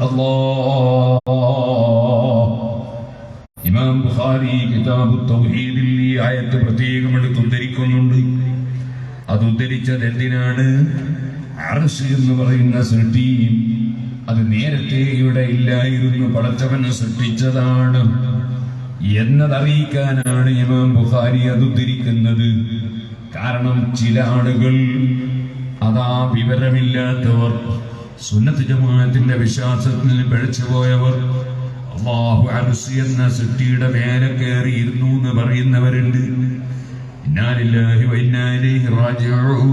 അല്ലാഹ്. ഇമാം ബുഖാരി കിതാബു തൗഹീദിൽ ഈ ആയത്ത് പ്രത്യേകം എടുത്ത് ഉദ്ധരിക്കുന്നുണ്ട്. അത് ഉദ്ധരിച്ചത് എന്തിനാണ്? അർശ് എന്ന് പറയുന്ന സൃഷ്ടി അത് നേരത്തെ ഇവിടെ ഇല്ലായിരുന്നു, പടച്ചവനെ സൃഷ്ടിച്ചതാണ് എന്നതറിയിക്കാനാണ് ഇമാം ബുഖാരി അത് ഉദ്ധരിക്കുന്നത്. കാരണം ചില ആളുകൾ, അതാ വിവരമില്ലാത്തവർ, സുന്നത്ത് ജമാഅത്തിന്റെ വിശ്വാസത്തിൽ പിഴച്ചുപോയവർ, അല്ലാഹു അർശ് എന്ന സൃഷ്ടിയുടെ മേലെ കയറിയിരുന്നു എന്ന് പറയുന്നവരുണ്ട്. ഇന്നാ ലില്ലാഹി വ ഇന്നാ ഇലൈഹി റാജിഊൻ.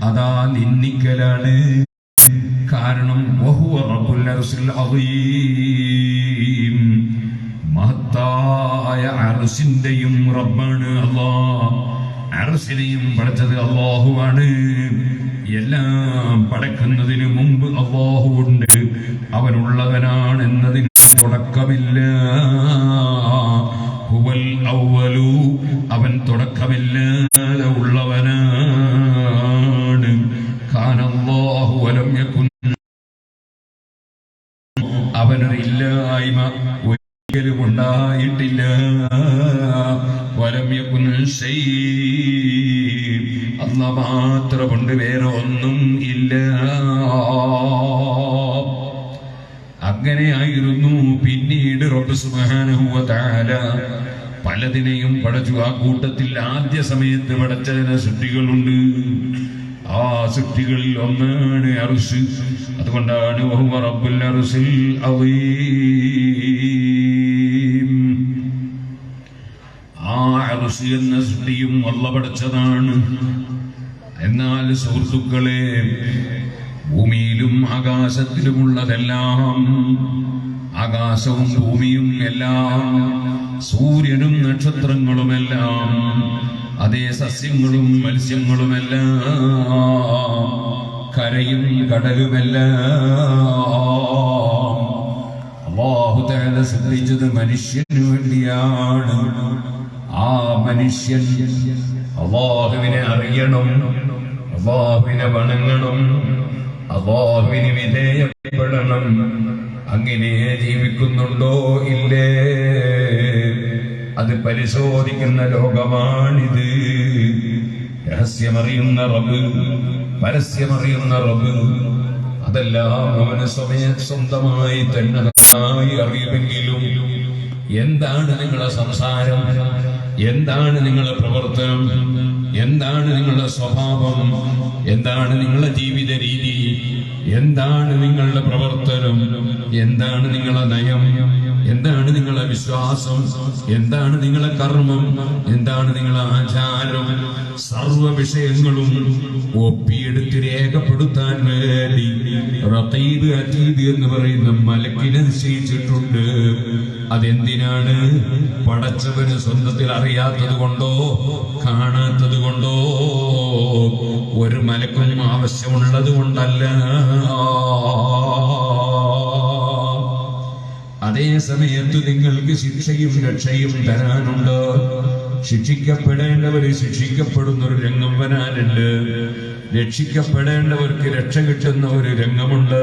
അതാ നിന്ദിക്കലാണ്. കാരണം വഹുവ റബ്ബുൽ അർശിൽ അദീം, മഹത്തായ അർശിന്റെയും റബ്ബാണ് അല്ലാഹ്. അർശിനെയും പടച്ചത് അല്ലാഹുവാണ്. എല്ലാം പടക്കുന്നതിന് മുമ്പ് അല്ലാഹു ഉണ്ട്, അവനുള്ളവനാണ് എന്നതിന് തുടക്കമില്ല. ഹുവൽ അവ്വലു, അവൻ തുടക്കമില്ലാതെ ഉള്ളവനാണ്. കാനല്ലാഹു വലം യകുൻ, അവനൊരില്ലായ്മ ഒരിക്കലും ഉണ്ടായിട്ടില്ല. വലം യകുൻ ശൈ, അല്ലാഹ് മാത്രമുണ്ട്, വേറെ ഒന്നും ഇല്ല. അങ്ങനെയായിരുന്നു. പിന്നീട് റബ്ബ് സുബ്ഹാനഹു വ തആല പലതിനെയും പടച്ചു. ആ കൂട്ടത്തിൽ ആദ്യ സമയത്ത് പടച്ച ചില സൃഷ്ടികളുണ്ട്. ആ സൃഷ്ടികളിൽ ഒന്നാണ് അർശ്. അതുകൊണ്ടാണ് വഹുവ റബ്ബുൽ അർശിൽ അദീം. ആ അർശ് എന്ന സൃഷ്ടിയും അല്ലാഹ് പടച്ചതാണ്. എന്നാൽ സുഹൃത്തുക്കളെ, ഭൂമിയിലും ആകാശത്തിലുമുള്ളതെല്ലാം, ആകാശവും ഭൂമിയും എല്ലാം, സൂര്യനും നക്ഷത്രങ്ങളുമെല്ലാം, അതേ സസ്യങ്ങളും മത്സ്യങ്ങളുമെല്ലാം, കരയും കടലുമെല്ലാം അല്ലാഹു തആല സൃഷ്ടിച്ചത് മനുഷ്യന് വേണ്ടിയാണ്. ആ മനുഷ്യൻ അല്ലാഹുവിനെ അറിയണം, അല്ലാഹുവിനെ വണങ്ങണം, അല്ലാഹുവിന് വിധേയപ്പെടണം. അങ്ങനെ ജീവിക്കുന്നുണ്ടോ ഇല്ലേ? അത് പരിശോധിക്കുന്ന ലോകമാണിത്. രഹസ്യമറിയുന്ന റബ്ബ്, പരസ്യമറിയുന്ന റബ്ബ്, അതെല്ലാം അവന് സ്വന്തമായി തന്നെ അറിയുമെങ്കിലും എന്താണ് നിങ്ങളുടെ സംസാരം, എന്താണ് നിങ്ങളുടെ പ്രവർത്തനം, എന്താണ് നിങ്ങളുടെ സ്വഭാവം, എന്താണ് നിങ്ങളുടെ ജീവിത രീതി, എന്താണ് നിങ്ങളുടെ പ്രവർത്തനം, എന്താണ് നിങ്ങളുടെ നയം, എന്താണ് നിങ്ങളുടെ വിശ്വാസം, എന്താണ് നിങ്ങളുടെ കർമ്മം, എന്താണ് നിങ്ങളുടെ ആചാരം, സർവ വിഷയങ്ങളും ഒപ്പിയെടുത്ത് രേഖപ്പെടുത്താൻ വേണ്ടി റഖീബ് അതീദ് എന്ന് പറയുന്ന മലക്കിനെ നിശ്ചയിച്ചിട്ടുണ്ട്. അതെന്തിനാണ്? പടച്ചവന് സ്വന്തത്തിൽ അറിയാത്തത് കൊണ്ടോ കാണാത്തത് കൊണ്ടോ ഒരു മലക്കും ആവശ്യമുള്ളത് കൊണ്ടല്ല. അതേ സമയത്ത് നിങ്ങൾക്ക് ശിക്ഷയും രക്ഷയും തരാനുണ്ട്. ശിക്ഷിക്കപ്പെടേണ്ടവർ ശിക്ഷിക്കപ്പെടുന്ന ഒരു രംഗം വരാനുണ്ട്. രക്ഷിക്കപ്പെടേണ്ടവർക്ക് രക്ഷ കിട്ടുന്ന ഒരു രംഗമുണ്ട്.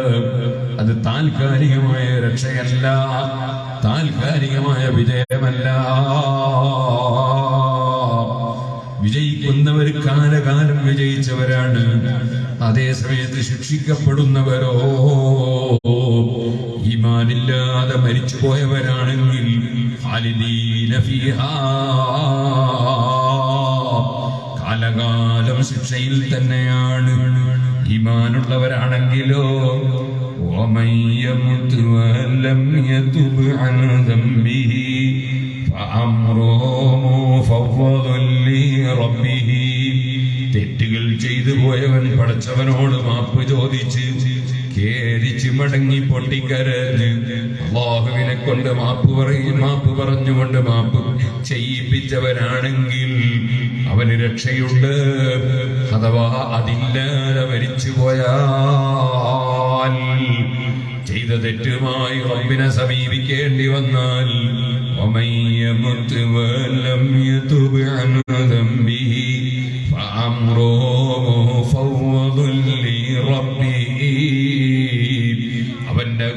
അത് താൽക്കാലികമായ രക്ഷയല്ല, താൽക്കാലികമായ വിജയമല്ല. വിജയിക്കുന്നവർ കാലകാലം വിജയിച്ചവരാണ്. അതേ സമയത്ത് ശിക്ഷിക്കപ്പെടുന്നവരോ ഈമാനില്ലാതെ മരിച്ചുപോയവരാണെങ്കിൽ ഖാലിദീന ഫീഹാ, കാലകാലം ശിക്ഷയിൽ തന്നെയാണ്. ഈമാനുള്ളവരാണെങ്കിലോ വമൻ യമുത് വലം യതുബ് അൻ ദംബിഹി ഫഅംറുഹു മുഫവ്വദുൻ ലിറബ്ബിഹി. തെറ്റുകൾ ചെയ്തു പോയവൻ പടച്ചവനോട് മാപ്പ് ചോദിച്ച് ഖേദിച്ച് മടങ്ങി പൊട്ടിക്കരഞ്ഞ് അല്ലാഹുവിനെ കൊണ്ട് മാപ്പ് പറഞ്ഞുകൊണ്ട് മാപ്പ് ചെയ്യിപ്പിച്ചവരാണെങ്കിൽ അവന് രക്ഷയുണ്ട്. അഥവാ അതില്ലാതെ മരിച്ചുപോയാൽ, ചെയ്ത തെറ്റുമായി റബ്ബിനെ സമീപിക്കേണ്ടി വന്നാൽ ومن يمت ولم يتب عن ذنبه فأمره مفوض لربه.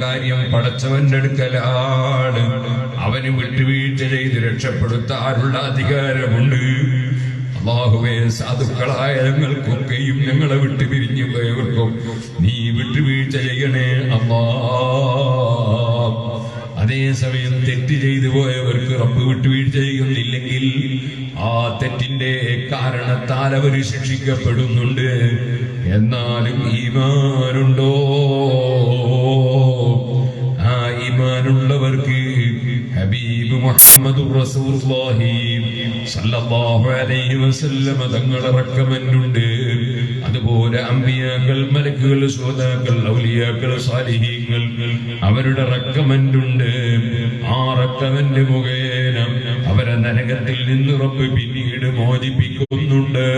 കാര്യം പടച്ചവന്റെ അടുക്കലാണ്. അവന് വിട്ടുവീഴ്ച ചെയ്ത് രക്ഷപ്പെടുത്താനുള്ള അധികാരമുണ്ട്. അല്ലാഹുവേ, സാധുക്കളായ ഞങ്ങൾക്കൊക്കെയും ഞങ്ങളെ വിട്ടു പിരിഞ്ഞു പോയവർക്കും നീ വിട്ടുവീഴ്ച ചെയ്യണേ അല്ലാഹ്. അതേസമയം തെറ്റ് ചെയ്തു പോയവർക്ക് റബ്ബ് വിട്ടുവീഴ്ച ചെയ്യുന്നില്ലെങ്കിൽ ആ തെറ്റിന്റെ കാരണത്താൽ അവർ ശിക്ഷിക്കപ്പെടുന്നുണ്ട്. എന്നാലും ഈമാനുണ്ടോ? ആ ഈമാനുള്ളവർക്ക് ഹബീബ് മുഹമ്മദ് റസൂലുള്ളാഹി സല്ലല്ലാഹു അലൈഹി വസല്ലം തങ്ങളുടെ റെക്കമെൻഡുണ്ട്. അതുപോലെ അമ്പിയാക്കൾ, മലക്കുകൾ, ശുഹദാക്കൾ, ഔലിയാക്കൾ, സാലിഹീങ്ങൾ അവരുടെ റെക്കമെൻഡുണ്ട്. ആ റെക്കമെൻഡ് മുഖേന അവരെ നരകത്തിൽ നിന്ന് റബ്ബ് പിന്നീട് മോചിപ്പിക്കുന്നുണ്ട്.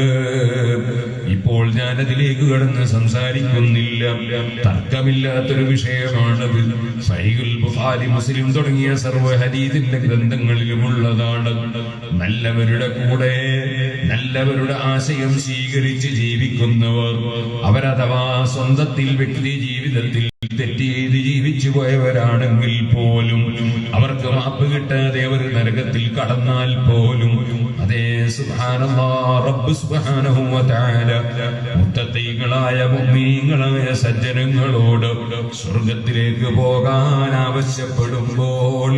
ഇപ്പോൾ ഞാനതിലേക്ക് കടന്ന് സംസാരിക്കുന്നില്ല. തർക്കമില്ലാത്തൊരു വിഷയമാണത്. സഹീഹുൽ ബുഖാരി, മുസ്ലിം തുടങ്ങിയ സർവ്വ ഹദീസിന്റെ ഗ്രന്ഥങ്ങളിലുമുള്ളതാണ്. നല്ലവരുടെ കൂടെ നല്ലവരുടെ ആശയം സ്വീകരിച്ച് ജീവിക്കുന്നവർ, അവരഥവാ സ്വന്തത്തിൽ വ്യക്തി ജീവിതത്തിൽ തെറ്റ് ചെയ്ത് ജീവിച്ചു പോയവരാണെങ്കിൽ പോലും അവർക്ക് മാപ്പ് കിട്ടാതെ അവർ നരകത്തിൽ കടന്നാൽ പോലും അതേ സുബ്ഹാനല്ലാഹ്, റബ്ബ് സുബ്ഹാനഹു വ തആല മുത്തഖീകളായ മുഅ്മിനീങ്ങളായ സജ്ജനങ്ങളോട് സ്വർഗ്ഗത്തിലേക്ക് പോകാൻ ആവശ്യപ്പെടുമ്പോൾ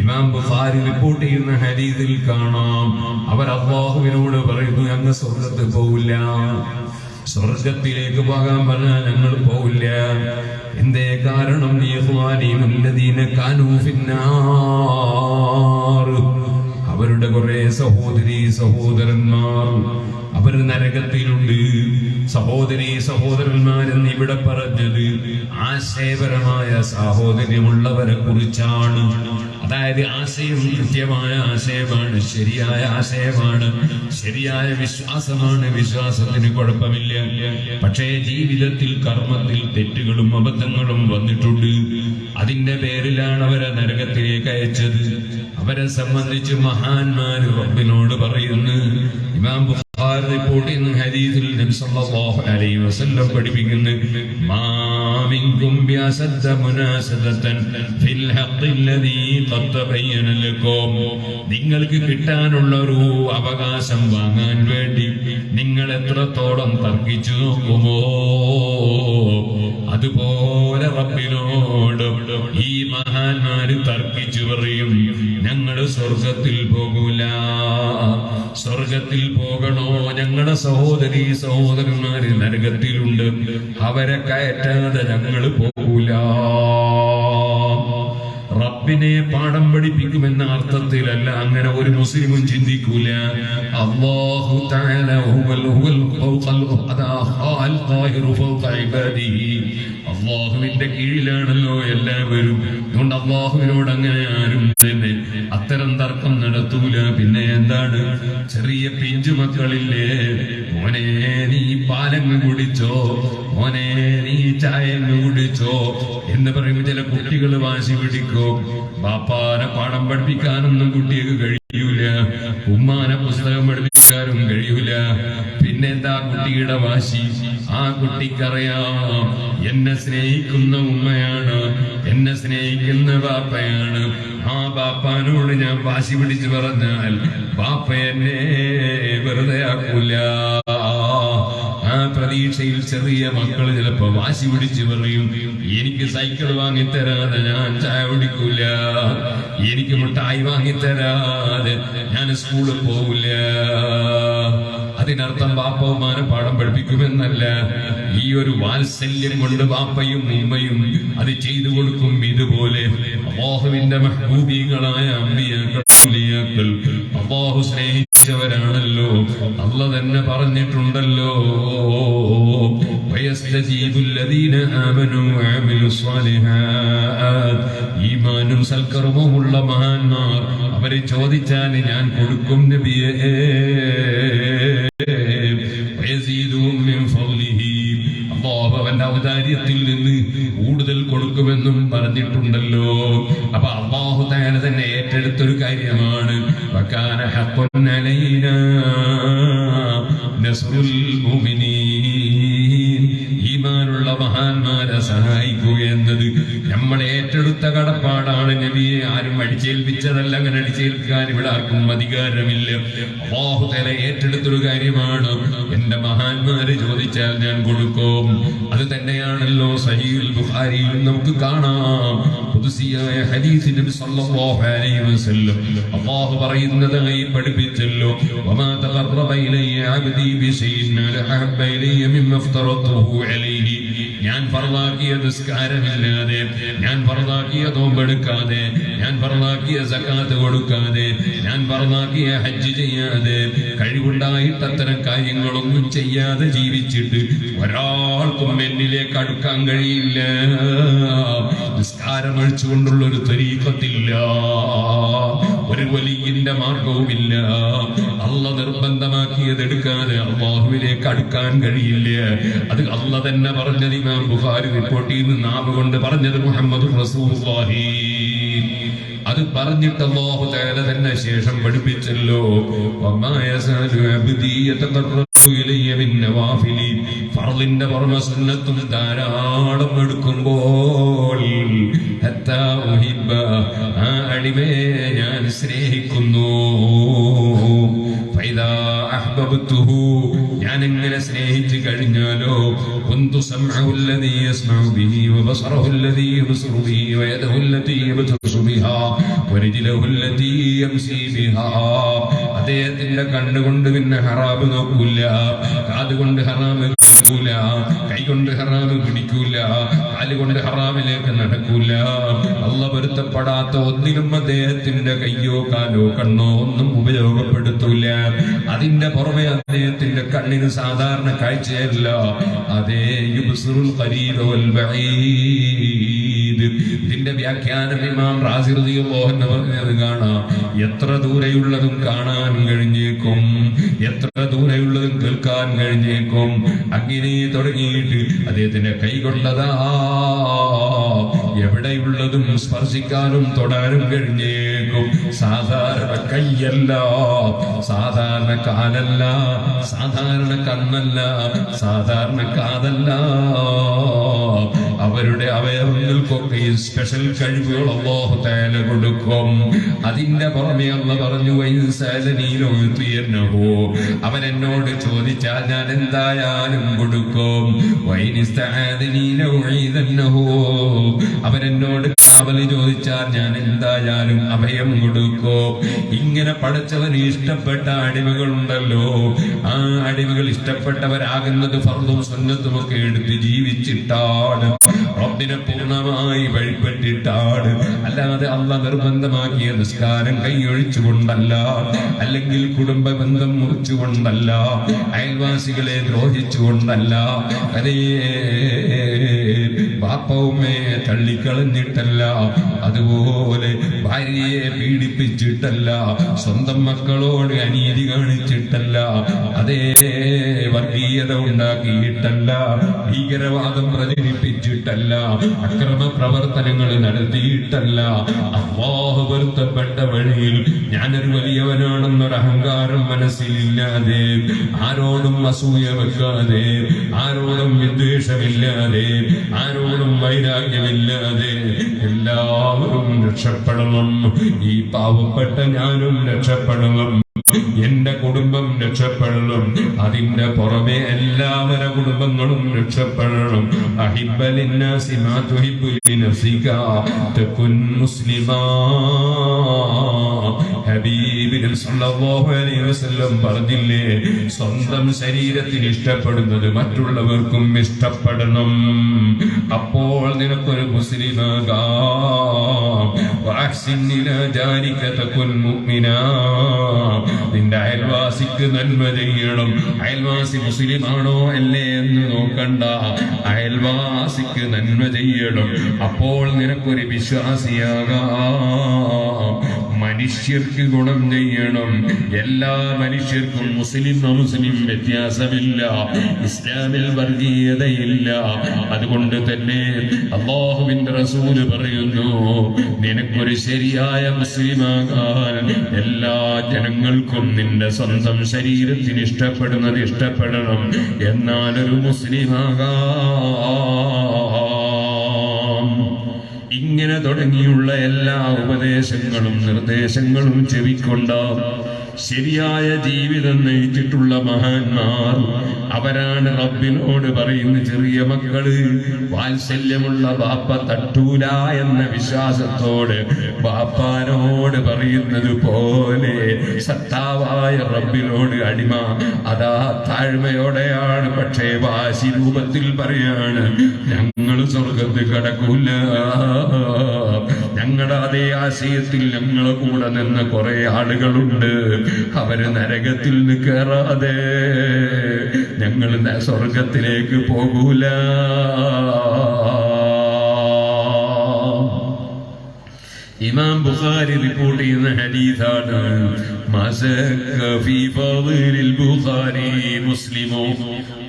ഇമാം ബുഖാരി റിപ്പോർട്ട് ചെയ്യുന്ന ഹദീസിൽ കാണാം, അവർ അല്ലാഹുവിനോട് പറയുന്നു, ഞങ്ങൾ സ്വർഗ്ഗത്തിൽ പോവില്ല. സ്വർഗത്തിലേക്ക് പോകാൻ പറഞ്ഞാൽ ഞങ്ങൾ പോവില്ല. എന്തേ കാരണം? അവരുടെ കുറെ സഹോദരീ സഹോദരന്മാർ അവർ നരകത്തിലുണ്ട്. സഹോദരീ സഹോദരന്മാരെന്ന് ഇവിടെ പറഞ്ഞത് ആശയപരമായ സാഹോദര്യമുള്ളവരെ കുറിച്ചാണ്. അതായത് ആശയം കൃത്യമായ ആശയമാണ്, ശരിയായ ആശയമാണ്, ശരിയായ വിശ്വാസമാണ്, വിശ്വാസത്തിന് കുഴപ്പമില്ല. പക്ഷേ ജീവിതത്തിൽ കർമ്മത്തിൽ തെറ്റുകളും അബദ്ധങ്ങളും വന്നിട്ടുണ്ട്. അതിന്റെ പേരിലാണ് അവരെ നരകത്തിലേക്ക് അയച്ചത്. അവരെ സംബന്ധിച്ച് മഹാന്മാര് റബ്ബിനോട് പറയുന്നു. ഇമാം ബുഖാരി റിപ്പോർട്ട് ചെയ്യുന്ന ഹദീസിൽ നബി സല്ലല്ലാഹു അലൈഹി വസല്ലം പഠിപ്പിക്കുന്നു, മാ മിൻകും ബിഅസദ്ദ മുനാസദതൻ ഫിൽ ഹഖ്ഖില്ലദീ ഖദ് തബയ്യന ലക്കും. നിങ്ങൾക്ക് കിട്ടാനുള്ള ഒരു അവകാശം വാങ്ങാൻ വേണ്ടി നിങ്ങൾ എത്രത്തോളം തർക്കിച്ചു നോക്കുമോ, അതുപോലെ റബ്ബിനോട് ഈ മഹാന്മാര് തർക്കിച്ചു പറയും, ഞങ്ങള് സ്വർഗത്തിൽ പോകൂല. സ്വർഗത്തിൽ പോകണോ? ഞങ്ങളുടെ സഹോദരീ സഹോദരന്മാര് നരകത്തിലുണ്ട്, അവരെ കയറ്റാതെ ഞങ്ങൾ പോകൂല. റബ്ബിനെ പാഠം പഠിപ്പിക്കുമെന്ന അർത്ഥത്തിലല്ല അങ്ങനെ ഒരു മുസ്ലിമും ചിന്തിക്കൂല. അല്ലാഹു തആല അല്ലാഹുവിന്റെ കീഴിലാണല്ലോ എല്ലാവരും. അതുകൊണ്ട് അല്ലാഹുവിനോട് അങ്ങനെ ആരും തന്നെ അത്തരം തർക്കം നടത്തൂല. പിന്നെ എന്താണ്? ചെറിയ പിഞ്ചു മക്കളില്ലേ, മോനെ നീ പാലങ്ങ് കുടിച്ചോ, മോനെ നീ ചായങ്ങ് കുടിച്ചോ എന്ന് പറയുമ്പോൾ ചില കുട്ടികൾ വാശി പിടിക്കും. ബാപ്പാനെ പാഠം പഠിപ്പിക്കാനൊന്നും കുട്ടിക്ക് കഴിയൂല, ഉമ്മാനെ പുസ്തകം പഠിപ്പിക്കാനും കഴിയൂല. പിന്നെന്താ കുട്ടിയുടെ വാശി? ആ കുട്ടിക്കറിയാം എന്നെ സ്നേഹിക്കുന്ന ഉമ്മയാണ്, എന്നെ സ്നേഹിക്കുന്ന ബാപ്പയാണ്. ആ ബാപ്പാനോട് ഞാൻ വാശി പിടിച്ചു പറഞ്ഞാൽ ബാപ്പ എന്നെ വെറുതെ ആക്കൂല. ആ പ്രതീക്ഷയിൽ ചെറിയ മക്കൾ ചിലപ്പോ വാശി പിടിച്ച് പറയും, എനിക്ക് സൈക്കിൾ വാങ്ങിത്തരാതെ ഞാൻ ചായ കുടിക്കൂല, എനിക്ക് മിഠായി വാങ്ങിത്തരാതെ ഞാൻ സ്കൂളിൽ പോവില്ല. അതിനർത്ഥം ബാപ്പവുമാനെ പാഠം പഠിപ്പിക്കുമെന്നല്ല. ഈ ഒരു വാത്സല്യം കൊണ്ട് ബാപ്പയും ഉമ്മയും അത് ചെയ്തു കൊടുക്കും. ഇതുപോലെ അല്ലാഹുവിന്റെ മഹ്ബൂബീങ്ങളായ അമ്പിയാക്കൾ, ഔലിയാക്കൾ അല്ലാഹു സ്നേഹിച്ചവരാണല്ലോ. അല്ലാഹു തന്നെ പറഞ്ഞിട്ടുണ്ടല്ലോ, വയസ്തജീബുല്ലദീന ആമനൂ വഅമിലുസ് സ്വാലിഹാത്ത്. ഈമാനും സൽക്കർമ്മവുമുള്ള മഹാന്മാർ അവരെ ചോദിച്ചാൽ ഞാൻ കൊടുക്കും നബിയേ. അല്ലാഹു അവന്റെ ഔദാര്യത്തിൽ നിന്ന് കൂടുതൽ കൊടുക്കുമെന്നും പറഞ്ഞിട്ടുണ്ടല്ലോ. അപ്പൊ അല്ലാഹു തആല തന്നെ ഏറ്റെടുത്തൊരു കാര്യമാണ്, വകാന ഹഖ്ഖൻ അലൈനാ നസ്റുൽ മുഅ്മിനീൻ. ഈമാനുള്ള മഹാന്മാരെ സഹായിക്കുക എന്നത് ഏറ്റെടുത്ത കടപ്പാടാണ് നബിയെ. ആരും അടിച്ചേൽപ്പിച്ചതല്ല. അങ്ങനെ അടിച്ചേൽപ്പിക്കാൻ ഇവിടെ ആർക്കും അധികാരമില്ല. അല്ലാഹു തആല ഏറ്റെടുത്തൊരു കാര്യമാണ്. എന്റെ മഹാന്മാര് ചോദിച്ചാൽ ഞാൻ കൊടുക്കും. അത് തന്നെയാണല്ലോ സഹീഹുൽ ബുഖാരിയിൽ നമുക്ക് കാണാം. ഖുദ്സിയായ ഹദീസ് നബി സല്ലല്ലാഹു അലൈഹി വസല്ലം അല്ലാഹു പറയുന്നതായി പഠിപ്പിച്ചല്ലോ. വമാ തഖറബ ഇലയ്യ അബ്ദി ബിശൈഇൻ അഹബ്ബ ഇലയ്യ മിമ്മ അഫ്തറതുഹു അലൈഹി. ഞാൻ ഫർളാക്കിയ നിസ്കാരമില്ലാതെ, ഞാൻ ഫർളാക്കിയ നോമ്പെടുക്കാതെ, ഞാൻ ഫർളാക്കിയ സകാത്ത് കൊടുക്കാതെ, ഞാൻ ഫർളാക്കിയ ഹജ്ജ് ചെയ്യാതെ, കഴിവുണ്ടായിട്ട് അത്തരം കാര്യങ്ങളൊന്നും ചെയ്യാതെ ജീവിച്ചിട്ട് ഒരാൾക്കും എന്നിലേക്ക് അടുക്കാൻ കഴിയില്ല. നിസ്കാരം അഴിച്ചുകൊണ്ടുള്ള ഒരു തരീഖത്തില്ല, ഒരു വലിയന്റെ മാർഗവുമില്ല. അള്ള നിർബന്ധമാക്കിയത് എടുക്കാതെ അല്ലാഹുവിലേക്ക് അടുക്കാൻ കഴിയില്ല. അത് അള്ള തന്നെ പറഞ്ഞത്. ഇമാം ബുഖാരി റിപ്പോർട്ട് ചെയ്യുന്ന നാവ് കൊണ്ട് പറഞ്ഞത് മുഹമ്മദ് റസൂലുള്ളാഹി. അത് പറഞ്ഞിട്ട് അല്ലാഹു തആല തന്നെ ശേഷം പഠിപ്പിച്ചല്ലോ. വമാ യസാലു അബ്ദി യതഖറബു ഇലയ്യ ബിൻ നവാഫിലി. ഫർളിന്റെ പുറമെ സുന്നത്തും ധാരാളം എടുക്കുമ്പോൾ ഹത്താ ഉഹിബ്ബ, ആ അടിമയെ ഞാൻ സ്നേഹിക്കുന്നു. ഫൈദാ അഹ്ബബ്തുഹു, ഞാൻ എങ്ങനെ സ്നേഹിച്ചു കഴിഞ്ഞാലോ കുന്തു സമഉ അല്ലദീ യസ്മഉ ബിഹി വബസറഹു അല്ലദീ യബ്സറു ബിഹി വയദഹു അല്ലതീ യബ്തസു ബിഹാ വരിജ്ലഹു അല്ലതീ യംശി ബിഹാ. അദ്ദേഹത്തിന്റെ കണ്ണുകൊണ്ട് പിന്നെ ഹറാം നോക്കൂല, കാതുകൊണ്ട് ഹറാം കേൾക്കൂല, കൈകൊണ്ട് ഹറാം പിടിക്കൂല, കാലുകൊണ്ട് ഹറാമിലേക്ക് നടക്കൂല. അല്ലാഹു പൊരുത്തപ്പെടാത്ത ഒന്നിനും അദ്ദേഹത്തിന്റെ കയ്യോ കാലോ കണ്ണോ ഒന്നും ഉപയോഗപ്പെടുത്തൂല. അതിന്റെ പുറമെ അദ്ദേഹത്തിന്റെ കണ്ണിന് സാധാരണ കാഴ്ചയല്ല. അതേ യുബ്സിറുൽ ഖരീബ വൽ ബഈദ്. ഇതിന്റെ വ്യാഖ്യാനം ഇമാം റാസി റളിയല്ലാഹു അൻഹു പറഞ്ഞത് കാണാം. എത്ര ദൂരെയുള്ളതും കാണാൻ കഴിഞ്ഞേക്കും, എത്ര ദൂരെയുള്ളതും കേൾക്കാൻ കഴിഞ്ഞേക്കും. അങ്ങനെ തുടങ്ങിയിട്ട് അദ്ദേഹത്തിന്റെ കൈകൊണ്ടതാ എവിടെയുള്ളതും സ്പർശിക്കാനും തൊടാനും കഴിഞ്ഞേക്കും. സാധാരണ കൈയല്ല, സാധാരണ കാലല്ല, സാധാരണ കണ്ണല്ല, സാധാരണ കാതല്ല. അവരുടെ അവയവങ്ങൾക്കൊക്കെ സ്പെഷ്യൽ കഴിവുകൾ അല്ലാഹു തആല കൊടുക്കും. അതിന്റെ പുറമെ അല്ലാഹു പറഞ്ഞു വൈൻസലനീലോ, അവൻ എന്നോട് ചോദിച്ചാൽ ഞാൻ എന്തായാലും കൊടുക്കും. അവൻ എന്നോട് അവന് ചോദിച്ചാൽ ഞാൻ എന്തായാലും അഭയം കൊടുക്കും. ഇങ്ങനെ പടച്ചവന് ഇഷ്ടപ്പെട്ട അടിമകളുണ്ടല്ലോ, ആ അടിമകൾ ഇഷ്ടപ്പെട്ടവരാകുന്നത് ഫർളും സുന്നത്തും ഒക്കെ എടുത്ത് ജീവിച്ചിട്ടാണ്, റബ്ബിനെ പൂർണ്ണമായി വഴിപ്പെട്ടിട്ടാണ്. അല്ലാതെ അല്ലാഹു നിർബന്ധമാക്കിയ നിസ്കാരം കൈയൊഴിച്ചുകൊണ്ടല്ല, അല്ലെങ്കിൽ കുടുംബ ബന്ധം മുറിച്ചുകൊണ്ടല്ല, അയൽവാസികളെ ദ്രോഹിച്ചുകൊണ്ടല്ല, അതേ ബാപ്പവുമ്മയെ തള്ളിക്കളഞ്ഞിട്ടല്ല, അതുപോലെ ഭാര്യയെ പീഡിപ്പിച്ചിട്ടല്ല, സ്വന്തം മക്കളോട് അനീതി കാണിച്ചിട്ടല്ല, അതേ വർഗീയത ഉണ്ടാക്കിയിട്ടല്ല, ഭീകരവാദം പ്രചരിപ്പിച്ചിട്ടല്ല, അക്രമ പ്രവർത്തനങ്ങൾ നടത്തിയിട്ടല്ല, അല്ലാഹു പൊരുത്തപ്പെട്ട വഴിയിൽ ഞാനൊരു വലിയവനാണെന്നൊരു അഹങ്കാരം മനസ്സിലില്ലാതെ, ആരോടും അസൂയ വെക്കാതെ, ആരോടും വിദ്വേഷമില്ലാതെ, ആരോടും വൈരാഗ്യമില്ലാതെ എല്ലാവരും രക്ഷപ്പെടണം. ഈ പാവപ്പെട്ട ഞാനും രക്ഷപ്പെടണം, എന്റെ കുടുംബം രക്ഷപ്പെടണം, അതിന്റെ പുറമെ എല്ലാവരുടെ കുടുംബങ്ങളും രക്ഷപ്പെടണം. അഹിബ്ബലിന്നാസി മാ തുഹിബ്ബു ലിനഫ്സിക തകുൻ മുസ്ലിമാ. ഹബീബ് സല്ലല്ലാഹു അലൈഹി വസല്ലം പറഞ്ഞില്ലേ, സ്വന്തം ശരീരത്തിന് ഇഷ്ടപ്പെടുന്നത് മറ്റുള്ളവർക്കും ഇഷ്ടപ്പെടണം, അപ്പോൾ നിനക്കൊരു മുസ്ലിമാകാം. വഅഹ്സിൻ ഇലാ ജാരിക തകുൻ മുഅ്മിനാ. നിന്റെ അയൽവാസിക്ക് നന്മ ചെയ്യണം. അയൽവാസി മുസ്ലിമാണോ അല്ലേ എന്ന് നോക്കണ്ട, അയൽവാസിക്ക് നന്മ ചെയ്യണം, അപ്പോൾ നിനക്കൊരു വിശ്വാസിയാകാം. മനുഷ്യർക്ക് ഗുണം ചെയ്യണം. എല്ലാ മനുഷ്യർക്കും മുസ്ലിം അമുസ്ലിം വ്യത്യാസമില്ല, ഇസ്ലാമിൽ വർഗീയതയില്ല. അതുകൊണ്ട് തന്നെ അല്ലാഹുവിന്റെ റസൂല് പറയുന്നു, നിനക്കൊരു ശരിയായ മുസ്ലിമാകാൻ എല്ലാ ജനങ്ങൾക്കും നിന്റെ സ്വന്തം ശരീരത്തിന് ഇഷ്ടപ്പെടുന്നത് ഇഷ്ടപ്പെടണം, എന്നാലൊരു മുസ്ലിമാകാം. ഇങ്ങനെ തുടങ്ങിയുള്ള എല്ലാ ഉപദേശങ്ങളും നിർദ്ദേശങ്ങളും ചെവിക്കൊണ്ട ശരിയായ ജീവിതം നയിച്ചിട്ടുള്ള മഹാന്മാർ അവരാണ് റബ്ബിനോട് പറയുന്ന ചെറിയ മക്കള് വാത്സല്യമുള്ള ബാപ്പ തട്ടൂല എന്ന വിശ്വാസത്തോട് ബാപ്പാനോട് പറയുന്നത് പോലെ സത്താവായ റബ്ബിനോട് അടിമ അതാ താഴ്മയോടെയാണ്. പക്ഷേ വാശി രൂപത്തിൽ പറയാണ്, ഞങ്ങൾ സ്വർഗത്തിൽ കടക്കൂല. ഞങ്ങളുടെ അതേ ആശയത്തിൽ ഞങ്ങളെ കൂടെ നിന്ന കുറെ ആളുകളുണ്ട്, അവര് നരകത്തിൽ നിന്ന് കയറാതെ ഞങ്ങൾ സ്വർഗത്തിലേക്ക് പോകൂല. ഇമാം ബുഖാരി റിപ്പോർട്ട് ചെയ്യുന്ന ഹദീസാണ്.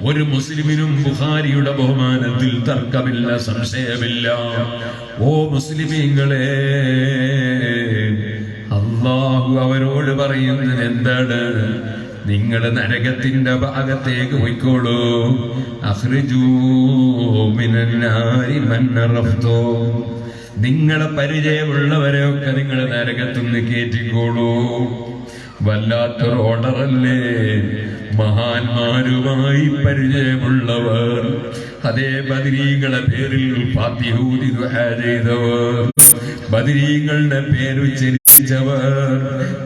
ഒരു മുസ്ലിമിനും ബുഖാരിയുടെ ബഹുമാനത്തിൽ തർക്കമില്ല, സംശയമില്ല. ഓ മുസ്ലിമീങ്ങളെ, അല്ലാഹു അവരോട് പറയുന്നത് എന്താണ്? നിങ്ങൾ നരകത്തിന്റെ ഭാഗത്തേക്ക് പോയിക്കോളൂ. അഖ്റിജൂ മിനന്നാരി മൻ അറഫ്തു, നിങ്ങളെ പരിചയമുള്ളവരെയൊക്കെ നിങ്ങൾ നരകത്തുനിന്ന് കയറ്റിക്കോളൂ. വല്ലാത്തൊരു ഓർഡറല്ലേ? മഹാന്മാരുമായി പരിചയമുള്ളവർ, അതേ ബദരീകളെ പേരിൽ ഫാത്തിഹൂദി ദുആ ചെയ്തവർ, ബദരീങ്ങളുടെ പേരുച്ചരിച്ചവർ,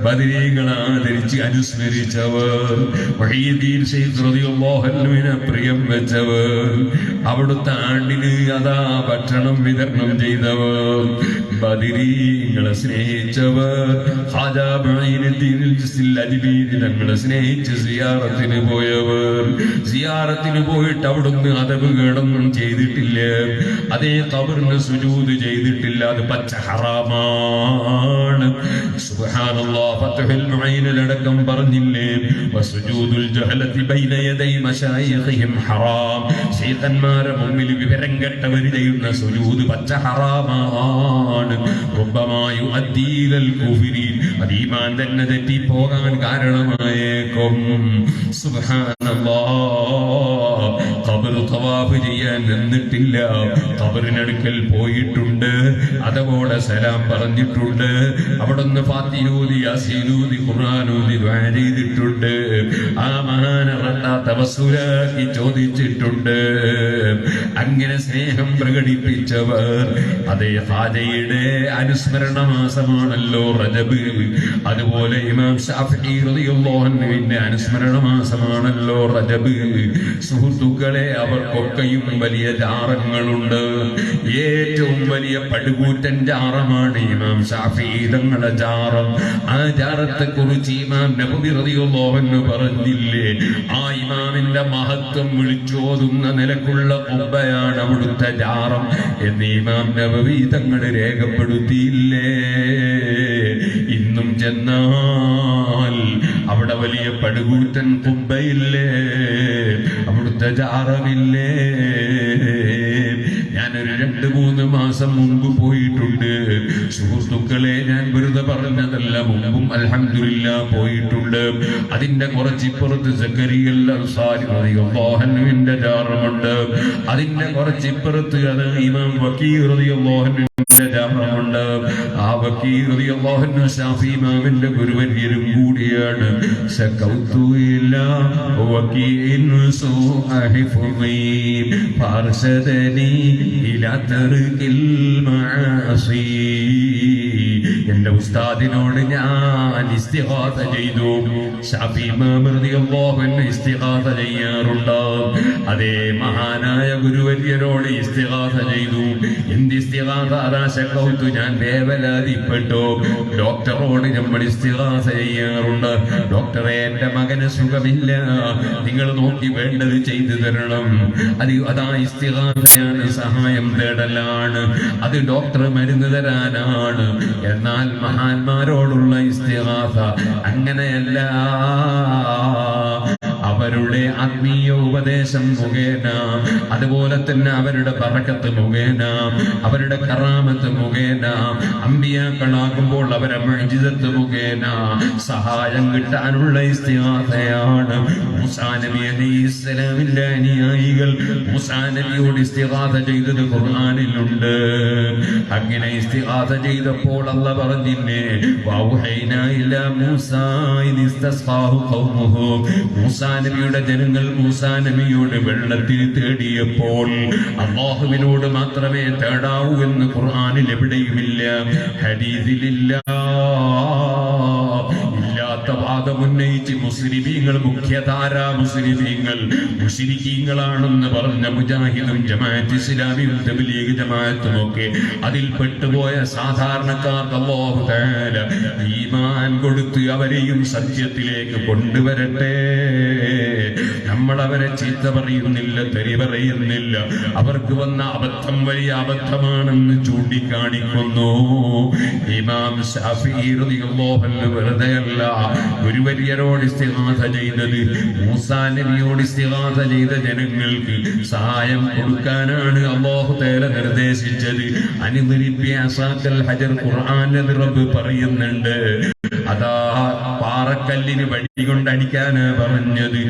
ബദരീകളെ ആദരിച്ച് അനുസ്മരിച്ചവർ, വഹീദീൻ ശൈഖ് റളിയല്ലാഹു അൻഹുവിനെ പ്രിയം വെച്ചവർ, അവിടുത്തെ ആണ്ടിന് അതാ ഭക്ഷണം വിതരണം ചെയ്തവർ, ബദരീകളെ സ്നേഹിച്ചവർ, ഖാജാ മുഈനുദ്ദീൻ അജ്മീരി തങ്ങളെ സ്നേഹിച്ച് സിയാറത്തിന് പോയവർ, സിയാറത്തിന് പോയിട്ട് അവിടുന്ന് അദബ് കേടൊന്നും ചെയ്തിട്ടില്ല, അതേ ഖബറിന് സുജൂദ് ചെയ്തിട്ടില്ല. അത് പച്ച ഹറാമാണ്. സുബ്ഹാനല്ലാഹ്, ഫത്ഹുൽ മുഈനിലടക്കം പറഞ്ഞില്ലേ, വസുജൂദുൽ ജഹലതി ബൈന യദൈ മശായിഖിഹിം ഹറാം. ശൈഖന്മാരെ മുമ്പിൽ വിവരം കെട്ടവർ ചെയ്യുന്ന സുജൂദ് പച്ച ഹറാമാണ്. റുബ്ബമാ യുഅദ്ദീ ഇലൽ കുഫ്രി, അത് ഈമാൻ തന്നെ തെറ്റി പോകാൻ കാരണമായേക്കും. സുബ്ഹാനല്ലാഹ്, ഖബർ തവാഫ് ചെയ്യാൻ നിന്നിട്ടില്ല, ഖബറിനടുക്കൽ പോയിട്ടുണ്ട്, അതോടെ സലാം പറഞ്ഞിട്ടുണ്ട്, അവിടുന്ന് ഫാത്തിഹൂദി യാസീനൂദി ഖുർആനൂദി ദുആ ചെയ്തിട്ടുണ്ട്, ആ മഹാനെ തവസ്സുലാക്കി ചോദിച്ചിട്ടുണ്ട്. അങ്ങനെ സ്നേഹം പ്രകടിപ്പിച്ചവർ, അതേ ഖാജയുടെ അനുസ്മരണ മാസമാണല്ലോ റജബ്, അതുപോലെ ഇമാം ശാഫിഈ റളിയല്ലാഹു അൻഹുവിന്റെ അനുസ്മരണ മാസമാണല്ലോ റജബ്. സുഹൃത്തുക്കളെ, അവർക്കൊക്കെയും വലിയ ജാറങ്ങളുണ്ട്. ഏറ്റവും വലിയ പടുകൂറ്റൻ ജാറമാണ് ഇമാം ശാഫിഈ തങ്ങളുടെ ജാറം. ആ ജാറത്തെ കുറിച്ച് ഇമാം നബവി റളിയല്ലാഹു അൻഹു പറഞ്ഞില്ലേ, ആ ഇമാമിന്റെ മഹത്വം വിളിച്ചോതുന്ന നിലക്കുള്ള ഖുബ്ബയാണ് അവിടുത്തെ ജാറം എന്ന് ഇമാം നബവി തങ്ങൾ രേഖപ്പെടുത്തിയില്ലേ. ഇന്നും ചെന്നാൽ അവിടെ വലിയ പടുകൂറ്റൻ ഖുബ്ബയില്ലേ, അവിടുത്തെ ജാറമില്ലേ. ഞാനൊരു 2-3 മാസം മുമ്പ് പോയിട്ടുണ്ട് സുഹൃത്തുക്കളെ. ഞാൻ വെറുതെ പറഞ്ഞതല്ല, മുമ്പും അൽഹംദുലില്ലാ പോയിട്ടുണ്ട്. അതിന്റെ കുറച്ചിപ്പുറത്ത് സക്കരിയൽ അൻസാരി റളിയല്ലാഹു അൻഹുവിന്റെ ജാറമുണ്ട്. അതിന്റെ കുറച്ചിപ്പുറത്ത് അത് ഇമാം വക്കീ റളിയല്ലാഹു അൻഹുവിന്റെ ജാറമുണ്ട്. ആ വക്കീ റളിയല്ലാഹു അൻഹു ശാഫി ഇമാമിന്റെ ഗുരുവര്യരും കൂടിയാണ്. സകൗതു ഇലാ വക്കീഇൻ സുഅഹിഫി ഫർശദനി ഇലാ തർകിൽ മആസി. എന്റെ ഉസ്താദിനോട് ഞാൻ ഇസ്തിഗാസ ചെയ്തു. ശാഫി ഇമാം റളിയല്ലാഹു അൻഹു ഇസ്തിഗാസ ചെയ്യാറുണ്ട്. അതേ മഹാനായ ഗുരുവര്യരോട് ഇസ്തിഗാസ ചെയ്തു. എന്ത് ഇസ്തിഗാസ? അതാ ശകൗതു, ഞാൻ വേവലാതിപ്പെട്ടു. ഡോക്ടറോട് നമ്മൾ ഇസ്തിഗാസ ചെയ്യാറുണ്ട്. ഡോക്ടറെ, എന്റെ മകന് സുഖമില്ല, നിങ്ങൾ നോക്കി വേണ്ടത് ചെയ്തു തരണം. അതാ ഇസ്തിഗാസയാണ്, സഹായം തേടലാണ്. അത് ഡോക്ടർ മരുന്ന് തരാനാണ്. എന്നാൽ മഹാന്മാരോടുള്ള ഇസ്തിഗാസ അങ്ങനെയല്ല. അവരുടെ ആത്മീയ ഉപദേശം മുഖേന, അതുപോലെ തന്നെ അവരുടെ ബറക്കത്ത് മുഖേന, അവരുടെ കറാമത്ത് മുഖേന, അമ്പിയാക്കളാകുമ്പോൾ അവരെ മുഅ്ജിസത്ത് മുഖേന സഹായം കിട്ടാനുള്ള ഇസ്തിഗാസയാണ്. മൂസാ നബി അലൈഹിസ്സലാമിന്റെ അനുയായികൾ മൂസാ നബിയോട് ഇസ്തിഗാസ ചെയ്തത് ഖുർആനിലുണ്ട്. അങ്ങനെ ഇസ്തിഗാസ ചെയ്തപ്പോൾ അല്ലാഹ് പറഞ്ഞില്ലേ, വൗഹൈനാ ഇലാ മൂസാ ഇദ് ഇസ്തസ്ഖാഹു ഖൗമുഹു. മൂസാ നബിയുടെ ജനങ്ങൾ മൂസാ നബിയോട് വെള്ളത്തിൽ തേടിയപ്പോൾ അല്ലാഹുവിനോട് മാത്രമേ തേടാവൂ എന്ന് ഖുർആനിൽ എവിടെയുമില്ല, ഹദീസിലില്ല. വാദമുന്നയിച്ച് മുസ്ലിമീങ്ങൾ, മുഖ്യധാരാ മുസ്ലിമീങ്ങൾ മുശ്രിക്കീങ്ങളാണെന്ന് പറഞ്ഞ മുജാഹിദും ജമാഅത്ത് ഇസ്ലാമിയും തബ്ലീഗ് ജമാഅത്തും ഒക്കെ അതിൽ പെട്ടുപോയ സാധാരണക്കാർക്ക് അല്ലാഹു തആല ഈമാൻ കൊടുത്ത് അവരെയും സത്യത്തിലേക്ക് കൊണ്ടുവരട്ടെ. നമ്മൾ അവരെ ചീത്ത പറയുന്നില്ല, തെറി പറയുന്നില്ല. അവർക്ക് വന്ന അബദ്ധം വലിയ അബദ്ധമാണെന്ന് ചൂണ്ടിക്കാണിക്കുന്നു. ഇമാം ശാഫിഈ റളിയല്ലാഹു അൻഹു വെറുതെയല്ല ഗുരുവര്യരോട് ഇസ്തിഗാസ ചെയ്തത്. മൂസാ നബിയോട് ഇസ്തിഗാസ ചെയ്ത ജനങ്ങൾക്ക് സഹായം കൊടുക്കാനാണ് അല്ലാഹു തആല നിർദ്ദേശിച്ചത്. അനിദ്രിബി അസാക്കൽ ഹജർ ഖുർആനിൽ റബ്ബ് പറയുന്നുണ്ട്. അതാ പാറക്കല്ലിന് വടി കൊണ്ടടിക്കാനാ പറഞ്ഞത്.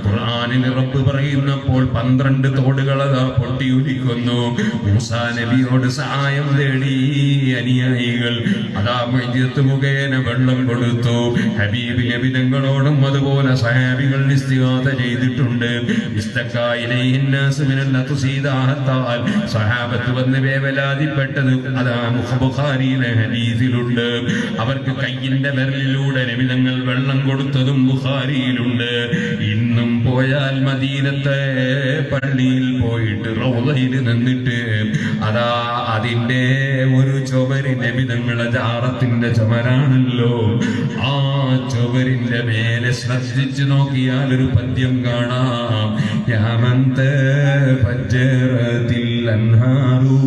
ഖുർആനിൽ റബ്ബ് പറയുന്നപ്പോൾ 12 തോടുകൾ അതാ പൊട്ടിയൊലിക്കുന്നു. മൂസാ നബിയോട് സഹായം തേടി അനുയായികൾ അതാ മുഅ്ജിസത്ത് മുഖേന വെള്ളം കൊടുത്തു. ഹബീബ് നബി തങ്ങളോടും അതുപോലെ സഹാബികൾ ഇസ്തിഗാസ ചെയ്തിട്ടുണ്ട്. സഹാബത്ത് വന്ന് വേവലാതിപ്പെട്ടത് അതാ ബുഖാരിയിലെ ഹദീസിലുണ്ട്. അവർക്ക് കയ്യിന്റെ വിരലിലൂടെ നബി തങ്ങൾ വെള്ളം കൊടുത്തതും ബുഖാരിയിലുണ്ട്. ഇന്നും പോയാൽ മദീനത്തെ പള്ളിയിൽ പോയിട്ട് റൗളയിൽ നിന്നിട്ട് അതാ അതിന്റെ ഒരു ചുവര് നബി തങ്ങളുടെ ജാറത്തിന്റെ ചുമരാണല്ലോ. ആ ചുവരിന്റെ മേലെ ശ്രദ്ധിച്ചു നോക്കിയാൽ ഒരു പദ്യം കാണാം. യാമന്ത ഫജ്റത്തിൽ അൻഹാറു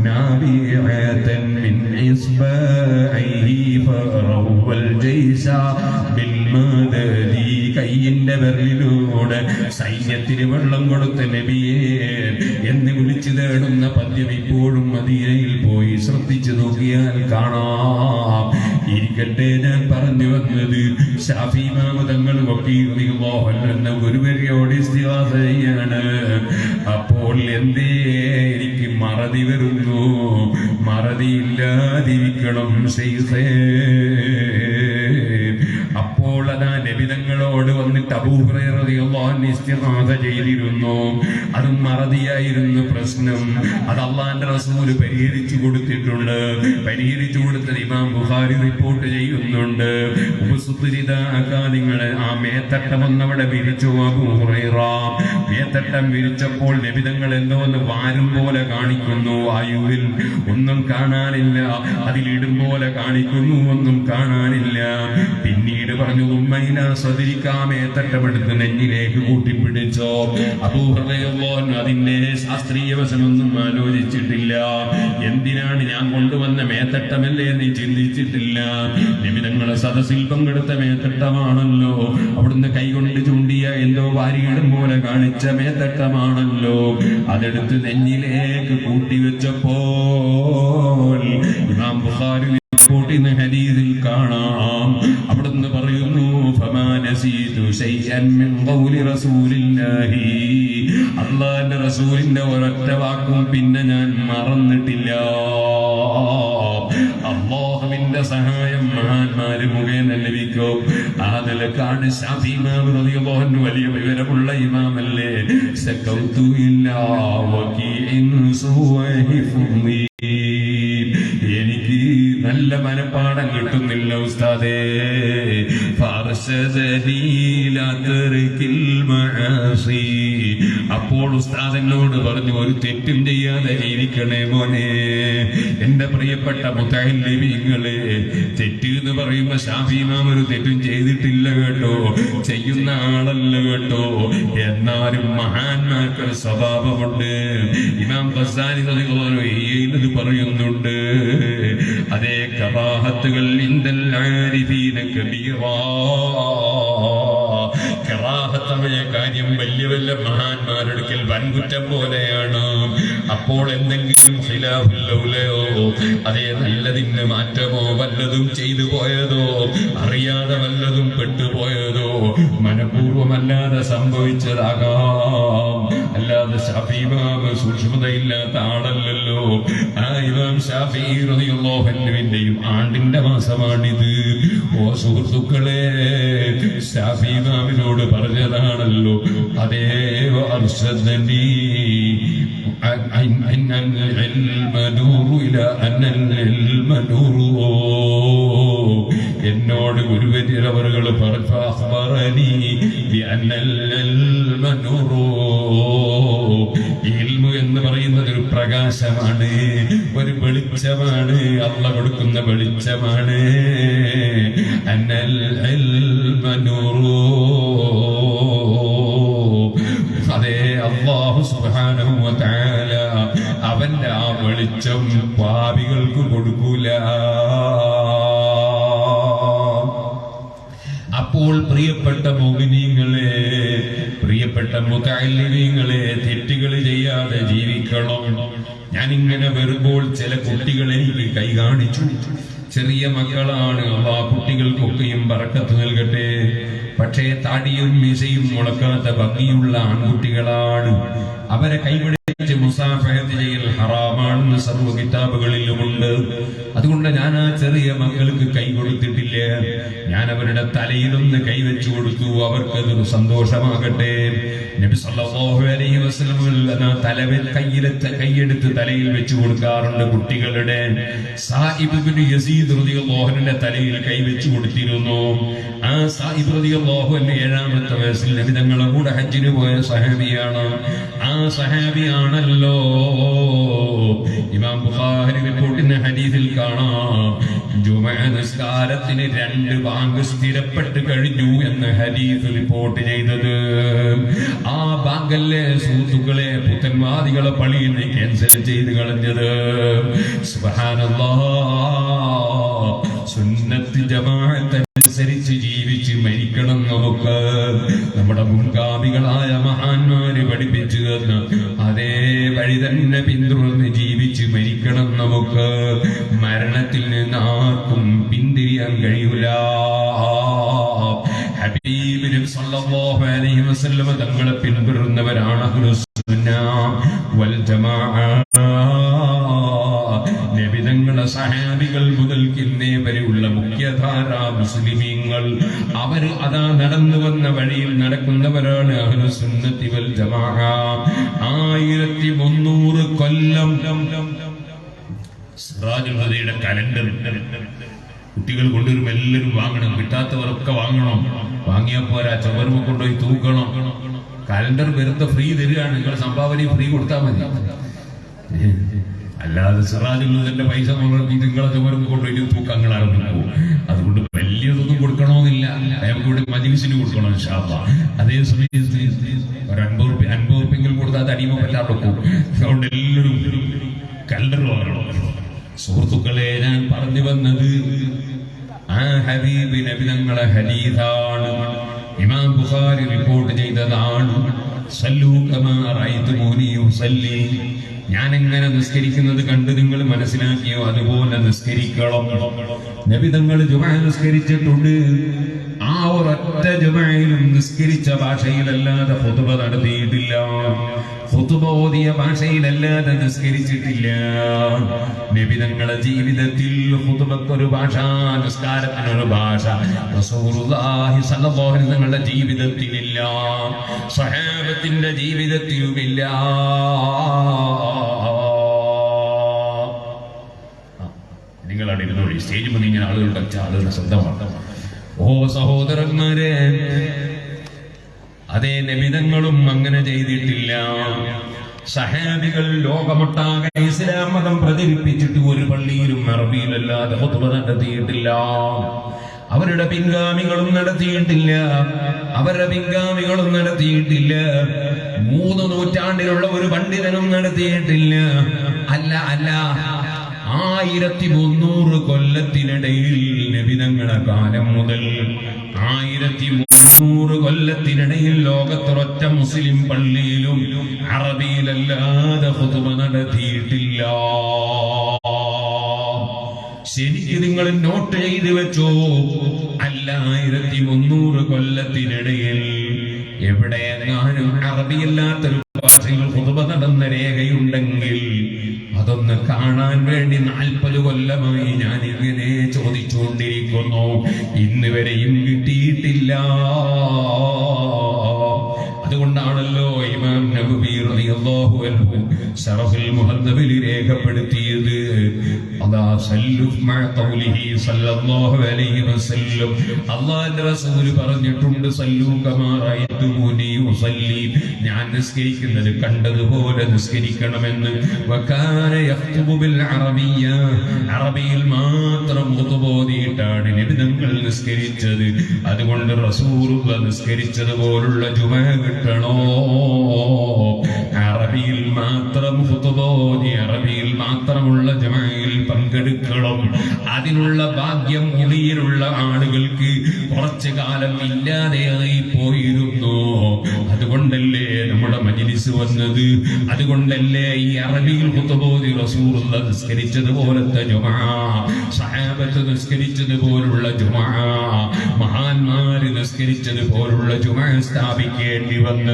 നാബിഅതൻ മിൻ ഇസ്ബഅൈഹി ഫറവൽ ജൈസ ബിൽ മദദി. കയ്യിന്റെ വിരലിലൂടെ സൈന്യത്തിന് വെള്ളം കൊടുത്ത നബിയെ എന്ന് വിളിച്ചു തേടുന്ന പദ്യം ഇപ്പോഴും മദീനയിൽ പോയി ശ്രദ്ധിച്ചു നോക്കിയാൽ കാണാം. ഇരിക്കട്ടെ, ഞാൻ പറഞ്ഞു വന്നത് ശാഫി ഇമാം തങ്ങൾ എന്ന ഗുരുവരിയോട് ഇസ്തിഗാസ ചെയ്യാണ്. അപ്പോൾ എന്തേ എനിക്ക് മറതി വരുന്നു? മറതിയില്ലാതിരിക്കണം ശൈഖേ. അപ്പോൾ അതാ നബിതങ്ങളോട് വന്നിട്ട് അബൂ ഹുറൈറ റളിയല്ലാഹു അൻഹു ഇസ്തിഗാസ ചെയ്തിരുന്നു. അതും മറതിയായിരുന്നു പ്രശ്നം. അത് അല്ലാഹുവിന്റെ റസൂൽ പരിഹരിച്ചു കൊടുത്തിട്ടുണ്ട്. പരിഹരിച്ചു കൊടുത്തത് ഇമാം ബുഖാരി റിപ്പോർട്ട് ചെയ്യുന്നുണ്ട്. നിങ്ങളെ ആ മേത്തട്ടം ഒന്നവിടെ വിരിച്ചു. അബൂ ഹുറൈറ മേത്തട്ടം വിരിച്ചപ്പോൾ നബിതങ്ങൾ എന്തോ ഒന്ന് വാരും പോലെ കാണിക്കുന്നു. വായുവിൽ ഒന്നും കാണാനില്ല. അതിലിടും പോലെ കാണിക്കുന്നു, ഒന്നും കാണാനില്ല. പിന്നീട് പറഞ്ഞു ഉമ്മയില സദരിക്കാമേ തട്ടമെടുത്ത് നെഞ്ഞിലേക്ക് കൂട്ടിപ്പിടിച്ചോ. അബൂ ഹുറൈറ അതിന്റെ ശാസ്ത്രീയ വശമൊന്നും ആലോചിച്ചിട്ടില്ല. എന്തിനാണ് ഞാൻ കൊണ്ടുവന്ന മേത്തട്ടമല്ലേ എന്ന് ചിന്തിച്ചിട്ടില്ല. നിമിതങ്ങളെ സദസ്സിൽ പങ്കെടുത്ത മേത്തട്ടമാണല്ലോ. അവിടുന്ന് കൈകൊണ്ട് ചൂണ്ടിയ എന്തോ വാരിയിടും പോലെ കാണിച്ച മേത്തട്ടമാണല്ലോ. അതെടുത്ത് നെഞ്ഞിലേക്ക് കൂട്ടിവെച്ചപ്പോൾ ഇമാം ബുഖാരി കൂട്ടിന്ന് ഹദീസിൽ കാണാം. അവിടുന്ന് പറയുന്നു ഫമാ നസീതു ശൈഅൻ മിൻ ഖൗലി റസൂലില്ലാഹി. അല്ലാഹുവിന്റെ റസൂലിന്റെ ഒരൊറ്റ വാക്കും പിന്നെ ഞാൻ മറന്നിട്ടില്ല. അല്ലാഹുവിന്റെ സഹായം മഹാന്മാര് മുഖേന ലഭിക്കും. അതിലേക്കാണ് ശാഫി ഇമാം റളിയല്ലാഹു അൻഹു വലിയ വിവരമുള്ള ഇമാമല്ലേ. സകൗതു ഇല്ലാ വകീഇൻ സുവഹിഫുനി. എനിക്ക് നല്ല മനപ്പാഠം കിട്ടുന്നില്ല ഉസ്താദേ. അപ്പോൾ ഉസ്താദ് എന്നോട് പറഞ്ഞു, ഒരു തെറ്റും ചെയ്യാതെ ജീവിക്കണേ മോനെ. എന്റെ പ്രിയപ്പെട്ട മുതഅല്ലിമീങ്ങളെ, തെറ്റ് എന്ന് പറയുമ്പോ ശാഫി ഇമാം ഒരു തെറ്റും ചെയ്തിട്ടില്ല കേട്ടോ, ചെയ്യുന്ന ആളല്ല കേട്ടോ. എന്നാലും മഹാന്മാർക്ക് സ്വഭാവമുണ്ട്. ഇമാം ഖസാനി പറയുന്നുണ്ട്. അതേ കറാഹത്തുകൾ ഇൻദൽ ആരിഫീന കബീറാ. കറാഹത്തായ കാര്യം വലിയ വലിയ മഹാന്മാരെടുക്കൽ വൻകുറ്റം പോലെയാണ്. അപ്പോൾ എന്തെങ്കിലും ഖിലാഫുല്ലൗലയോ അതേ നല്ലതിന് മാറ്റമോ വല്ലതും ചെയ്തു പോയതോ അറിയാതെ വല്ലതും പെട്ടുപോയതോ മനഃപൂർവമല്ലാതെ സംഭവിച്ചതാകാം. അല്ലാതെ ശാഫിഈ ഇമാം സൂക്ഷ്മതയില്ലാത്ത ആളല്ലല്ലോ. ആ ഇമാം ശാഫിഈ റളിയല്ലാഹു അൻഹുവിന്റെയും ആണ്ടിന്റെ മാസമാണിത്. ഓ സുഹൃത്തുക്കളെ, ശാഫിഈ ഇമാമിനോട് പറഞ്ഞതാണല്ലോ, അതേ അർശദനി എന്നോട് ഗുരുവര്യവറുകൾ പറഞ്ഞു, ഇൽമു എന്ന് പറയുന്നത് ഒരു പ്രകാശമാണ്, ഒരു വെളിച്ചമാണ്, അള്ളാഹ് കൊടുക്കുന്ന വെളിച്ചമാണ്. അന്നൽ ഇൽമ നൂറു, അതേ അല്ലാഹു സുബ്ഹാനഹു വ തആല അവന്റെ ആ വെളിച്ചം പാപികൾക്ക് കൊടുക്കൂല. അപ്പോൾ പ്രിയപ്പെട്ട മുഅ്മിനീങ്ങളെ, പ്രിയപ്പെട്ട മുതഅല്ലിമീങ്ങളെ, തെറ്റുകൾ ചെയ്യാതെ ജീവിക്കണം. ഞാനിങ്ങനെ വരുമ്പോൾ ചില കുട്ടികൾ എനിക്ക് കൈ കാണിച്ചു. ചെറിയ മക്കളാണ്. ആ കുട്ടികൾക്കൊക്കെയും ബറക്കത്ത് നൽകട്ടെ. പക്ഷേ താടിയും മീശയും മുളക്കാത്ത ഭംഗിയുള്ള ആൺകുട്ടികളാണ്. അവരെ കൈപിടിച്ച് മുസാഫഹത്ത് ചെയ്യൽ ഹറാമാണെന്ന് സർവ്വ കിതാബുകളിലുമുണ്ട്. അതുകൊണ്ട് ഞാൻ ആ ചെറിയ മക്കൾക്ക് കൈ കൊടുത്തിട്ടില്ല. ഞാൻ അവരുടെ തലയിലൊന്ന് കൈവച്ചു കൊടുത്തു. അവർക്കതൊരു സന്തോഷമാകട്ടെ. നബി സല്ലല്ലാഹു അലൈഹി വസല്ലം കൈയെടുത്ത് തലയിൽ വെച്ചു കൊടുക്കാറുണ്ട് കുട്ടികളുടെ. സായിബ് ഇബ്നു യസീദ് റളിയല്ലാഹു അൻഹുവിന്റെ തലയിൽ കൈവച്ചു കൊടുത്തിരുന്നു. ആ സായിബ് റളിയല്ലാഹു അൻഹു 7ാമത്തെ വയസ്സിൽ നബി തങ്ങളുടെ കൂടെ ഹജ്ജിന് പോയ സഹാബിയാണ്. ആ സഹാബിയാണല്ലോ ഇമാം ബുഖാരി റിപ്പോർട്ടിന്റെ ഹദീസിൽ കാണാം, ജുമുഅ നിസ്കാരത്തിന് 2 ബാങ്ക് സ്ഥിരപ്പെട്ട് കഴിഞ്ഞു എന്ന് ഹദീസ് റിപ്പോർട്ട് ചെയ്തത്. ആ ബാങ്കല്ലേ സുഹൃത്തുക്കളെ പുത്തൻവാദികളെ പള്ളിയിൽ നിന്ന് ക്യാൻസൽ ചെയ്ത് കളഞ്ഞത്. സുബ്ഹാനല്ലാഹ്. സുന്നത്ത് ജമാഅത്ത് അനുസരിച്ച് ജീവിച്ച് മരിക്കണം. നമുക്ക് നമ്മുടെ മുൻഗാമികളായ മഹാന്മാര് പഠിപ്പിച്ചു തന്ന അതേ വഴി തന്നെ പിന്തുടർന്ന് ജീവിച്ച് മരിക്കണം. നമുക്ക് മരണത്തിൽ നിന്ന് ആർക്കും പിന്തിരിയാൻ കഴിയൂല. ഹബീബ് നബി സല്ലല്ലാഹു അലൈഹി വസല്ലം തങ്ങളെ പിന്തുടരുന്നവരാണ് അഹ്ലുസ് സുന്നah വൽ ജമാഅ. നബി തങ്ങളുടെ സഹാബികൾ മുതൽ ഇന്നേ വരെയുള്ള മുഖ്യധാരാ മുസ്ലിമീങ്ങൾ, അവര് അതാ നടന്നു വന്ന വഴിയിൽ നടക്കുന്നവരാണ് അഹ്ലുസ് സുന്നത്തി വൽ ജമാഅ. 1300 കൊല്ലം സിറാജുൽ ഹുദയുടെ കലണ്ടർ കുട്ടികൾ കൊണ്ടുവരും. എല്ലാവരും വാങ്ങണം, കിട്ടാത്തവരൊക്കെ വാങ്ങണം. വാങ്ങിയാൽ പോരാ, ചുമരുമ കൊണ്ടുപോയി തൂക്കണം. കലണ്ടർ വെറുതെ ഫ്രീ തരികയാണ്. നിങ്ങൾ സംഭാവനയും ഫ്രീ കൊടുത്താൽ മതി. അല്ലാതെ സിറാജുൽ ഹുദന്റെ പൈസ നിങ്ങളെ ചുമരുമ കൊണ്ടുപോയി തൂക്കങ്ങൾ ആരംഭിക്കും. അതുകൊണ്ട് വലിയതൊന്നും കൊടുക്കണമെന്നില്ല. നമുക്ക് ഇവിടെ മജ്‌ലിസിന് കൊടുക്കണം ഇൻഷാ അല്ലാഹ്. അതേ സമയത്ത് ഒരു 50 റുപ്യെങ്കിലും കൊടുത്താൽ അത് അടിമ പറ്റാതെ വെക്കും. അതുകൊണ്ട് എല്ലാവരും കലണ്ടർ വാങ്ങണം. സുഹൃത്തുക്കളെ, ഞാൻ പറഞ്ഞു വന്നത് ആ ഹബീബ് നബി തങ്ങളെ ഹദീസാണ്. ഇമാം ബുഖാരി റിപ്പോർട്ട് ചെയ്തതാണ്. സല്ലൂ കമാ റഅയ്തുമൂനി ഉസല്ലി. ഞാൻ എങ്ങനെ നിസ്കരിക്കുന്നത് കണ്ട് നിങ്ങൾ മനസ്സിലാക്കിയോ അതുപോലെ നിസ്കരിക്കണം. നബി തങ്ങൾ ജുമുഅ നിസ്കരിച്ചിട്ടുണ്ട്. ആ ഒരൊറ്റ ജുമുഅയിലും നിസ്കരിച്ച ഭാഷയിലല്ലാതെ ഖുതുബ നടത്തിയിട്ടില്ല. ഖുതുബ ഓതിയ ഭാഷയിലല്ലാതെ നിസ്കരിച്ചിട്ടില്ല. നബി തങ്ങളുടെ ജീവിതത്തിൽ ഖുതുബക്കൊരു ഭാഷ, നിസ്കാരത്തിനൊരു ഭാഷ റസൂലുള്ളാഹി സ്വല്ലല്ലാഹു അലൈഹി വസല്ലം തങ്ങളുടെ ജീവിതത്തിലില്ല, സ്വഹാബത്തിന്റെ ജീവിതത്തിലുമില്ല. നിങ്ങളവിടെ ഇരുന്നോളി. സ്റ്റേജ് മുന്നിൽ ഇങ്ങനെ ആളുകൾ വെച്ച ആളുകളുടെ ശബ്ദമാണ്. ഓ സഹോദരന്മാരെ, അതേ നബിതങ്ങളും അങ്ങനെ ചെയ്തിട്ടില്ല. സഹാബികൾ ലോകമൊട്ടാകെ ഇസ്ലാം മതം പ്രചരിപ്പിച്ചിട്ട് ഒരു പള്ളിയിലും അറബിയിലല്ലാതെ ഖുതുബ നടത്തിയിട്ടില്ല. അവരുടെ പിൻഗാമികളും നടത്തിയിട്ടില്ല. 3 നൂറ്റാണ്ടിലുള്ള ഒരു പണ്ഡിതനും നടത്തിയിട്ടില്ല. അല്ല 1300 കൊല്ലത്തിനിടയിൽ നബിതങ്ങളുടെ കാലം മുതൽ 1300 കൊല്ലത്തിനിടയിൽ ലോകത്തൊരൊറ്റ മുസ്ലിം പള്ളിയിലും അറബിയിലല്ലാതെ ഖുതുബ നടത്തിയിട്ടില്ല. ശരിക്ക് നിങ്ങൾ നോട്ട് ചെയ്ത് വെച്ചോ. 1300 കൊല്ലത്തിനിടയിൽ എവിടെയെങ്ങാനും അറബിയല്ലാത്തൊരു ഭാഷയിൽ ഖുതുബ നടന്ന രേഖയുണ്ടെങ്കിൽ അതൊന്ന് കാണാൻ വേണ്ടി 40 കൊല്ലമായി ഞാൻ ഇങ്ങനെ ചോദിച്ചുകൊണ്ടിരിക്കുന്നു. ഇന്ന് വരെയും കിട്ടിയിട്ടില്ല. അതുകൊണ്ടാണല്ലോ ഇമാം നബവി റളിയല്ലാഹു അൻഹു ശറഹുൽ മുഹദ്ദബിൽ രേഖപ്പെടുത്തിയത്, അല്ലാ സല്ലു മഅ ഖൗലിഹി സല്ലല്ലാഹു അലൈഹി വസല്ലം, അല്ലാഹുവിന്റെ റസൂൽ പറഞ്ഞിട്ടുണ്ട്, സല്ലു കമാ റഅയ്തുമൂനി ഉസല്ലി, ഞാൻ നിസ്കരിക്കുന്നത് കണ്ടതുപോലെ നിസ്കരിക്കണമെന്ന്. വകാന യഖ്തുബു ബിൽ അറബിയ്യ, അറബിയിൽ മാത്രം ഖുതുബ ഓതിയിട്ടാണ് നബി തങ്ങൾ നിസ്കരിച്ചത്. അതുകൊണ്ട് റസൂലുള്ളാഹി നിസ്കരിച്ചതുപോലുള്ള ജുമഅ കിട്ടണോ? അറബിയിൽ മാത്രം ഖുതുബ ഓതി അറബിയിൽ മാത്രമുള്ള ജുമഅയിൽ പങ്കെടുക്കണം. അതിനുള്ള ഭാഗ്യം ഉള്ളിലുള്ള ആളുകൾക്ക് കുറച്ചു കാലം ഇല്ലാതെയായി പോയിരുന്നു. അതുകൊണ്ടല്ലേ നമ്മുടെ മജ്‌ലിസ് വന്നത്. അതുകൊണ്ടല്ലേ ഈ അറബിയിൽ ഖുതുബ ഓതി റസൂലുള്ളാഹി നിസ്കരിച്ചതുപോലത്തെ ജുമഅ, സഹാബത്ത് നിസ്കരിച്ചതുപോലുള്ള ജുമഅ, മഹാന്മാര് നിസ്കരിച്ചതുപോലുള്ള ജുമഅ സ്ഥാപിക്കേണ്ടി വന്നത്.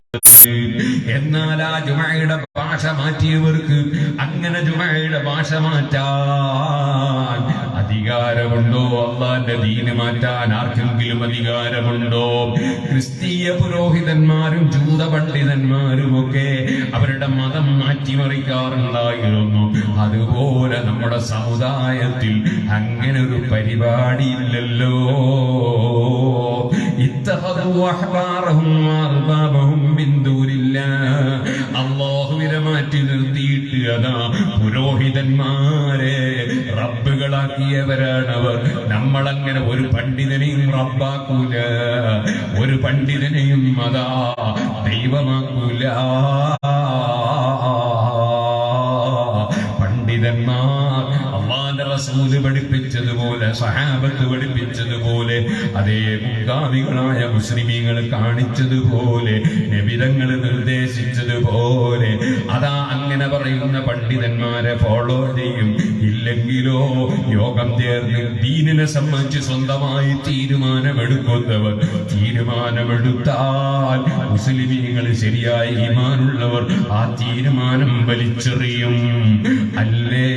എന്നാൽ ആ ജുമഅയുടെ ഭാഷ മാറ്റിയവർക്ക് അങ്ങനെ ജുമഅയുടെ ഭാഷ മാറ്റാൻ അധികാരമുണ്ടോ? അല്ലാഹുവിന്റെ ദീന് മാറ്റാൻ ആർക്കെങ്കിലും അധികാരമുണ്ടോ? ക്രിസ്തീയ പുരോഹിതന്മാരും ജൂത പണ്ഡിതന്മാരും ഒക്കെ അവരുടെ മതം മാറ്റിമറിക്കാറുണ്ടായിരുന്നു. അതുപോലെ നമ്മുടെ സമുദായത്തിൽ അങ്ങനെ ഒരു പരിപാടി ഇല്ലല്ലോ. അല്ലാഹുവിനെ മാറ്റി നിർത്തിയിട്ട് അതാ പുരോഹിതന്മാരെ റബ്ബുകളാക്കിയവരാണവർ. നമ്മളങ്ങനെ ഒരു പണ്ഡിതനെയും റബ്ബാക്കൂല, ഒരു പണ്ഡിതനെയും അതാ ദൈവമാക്കൂല. പണ്ഡിതന്മാർ അല്ലാഹുവിന്റെ റസൂൽ പഠിപ്പിച്ചതുപോലെ, സഹാബത്ത് പഠിപ്പിച്ചതുപോലെ, അതേ മുൻഗാമികളായ മുസ്ലിമീങ്ങൾ കാണിച്ചതുപോലെ, നബിതങ്ങൾ നിർദ്ദേശിച്ചതുപോലെ അതാ അങ്ങനെ പറയുന്ന പണ്ഡിതന്മാരെ ഫോളോ ചെയ്യും. ഇല്ലെങ്കിലോ യോഗം ചേർന്ന് ദീനിനെ സംബന്ധിച്ച് സ്വന്തമായി തീരുമാനമെടുക്കുന്നവർ, തീരുമാനമെടുത്താൽ മുസ്ലിമീങ്ങൾ ശരിയായ ഈമാനുള്ളവർ ആ തീരുമാനം വലിച്ചെറിയും. അല്ലേ?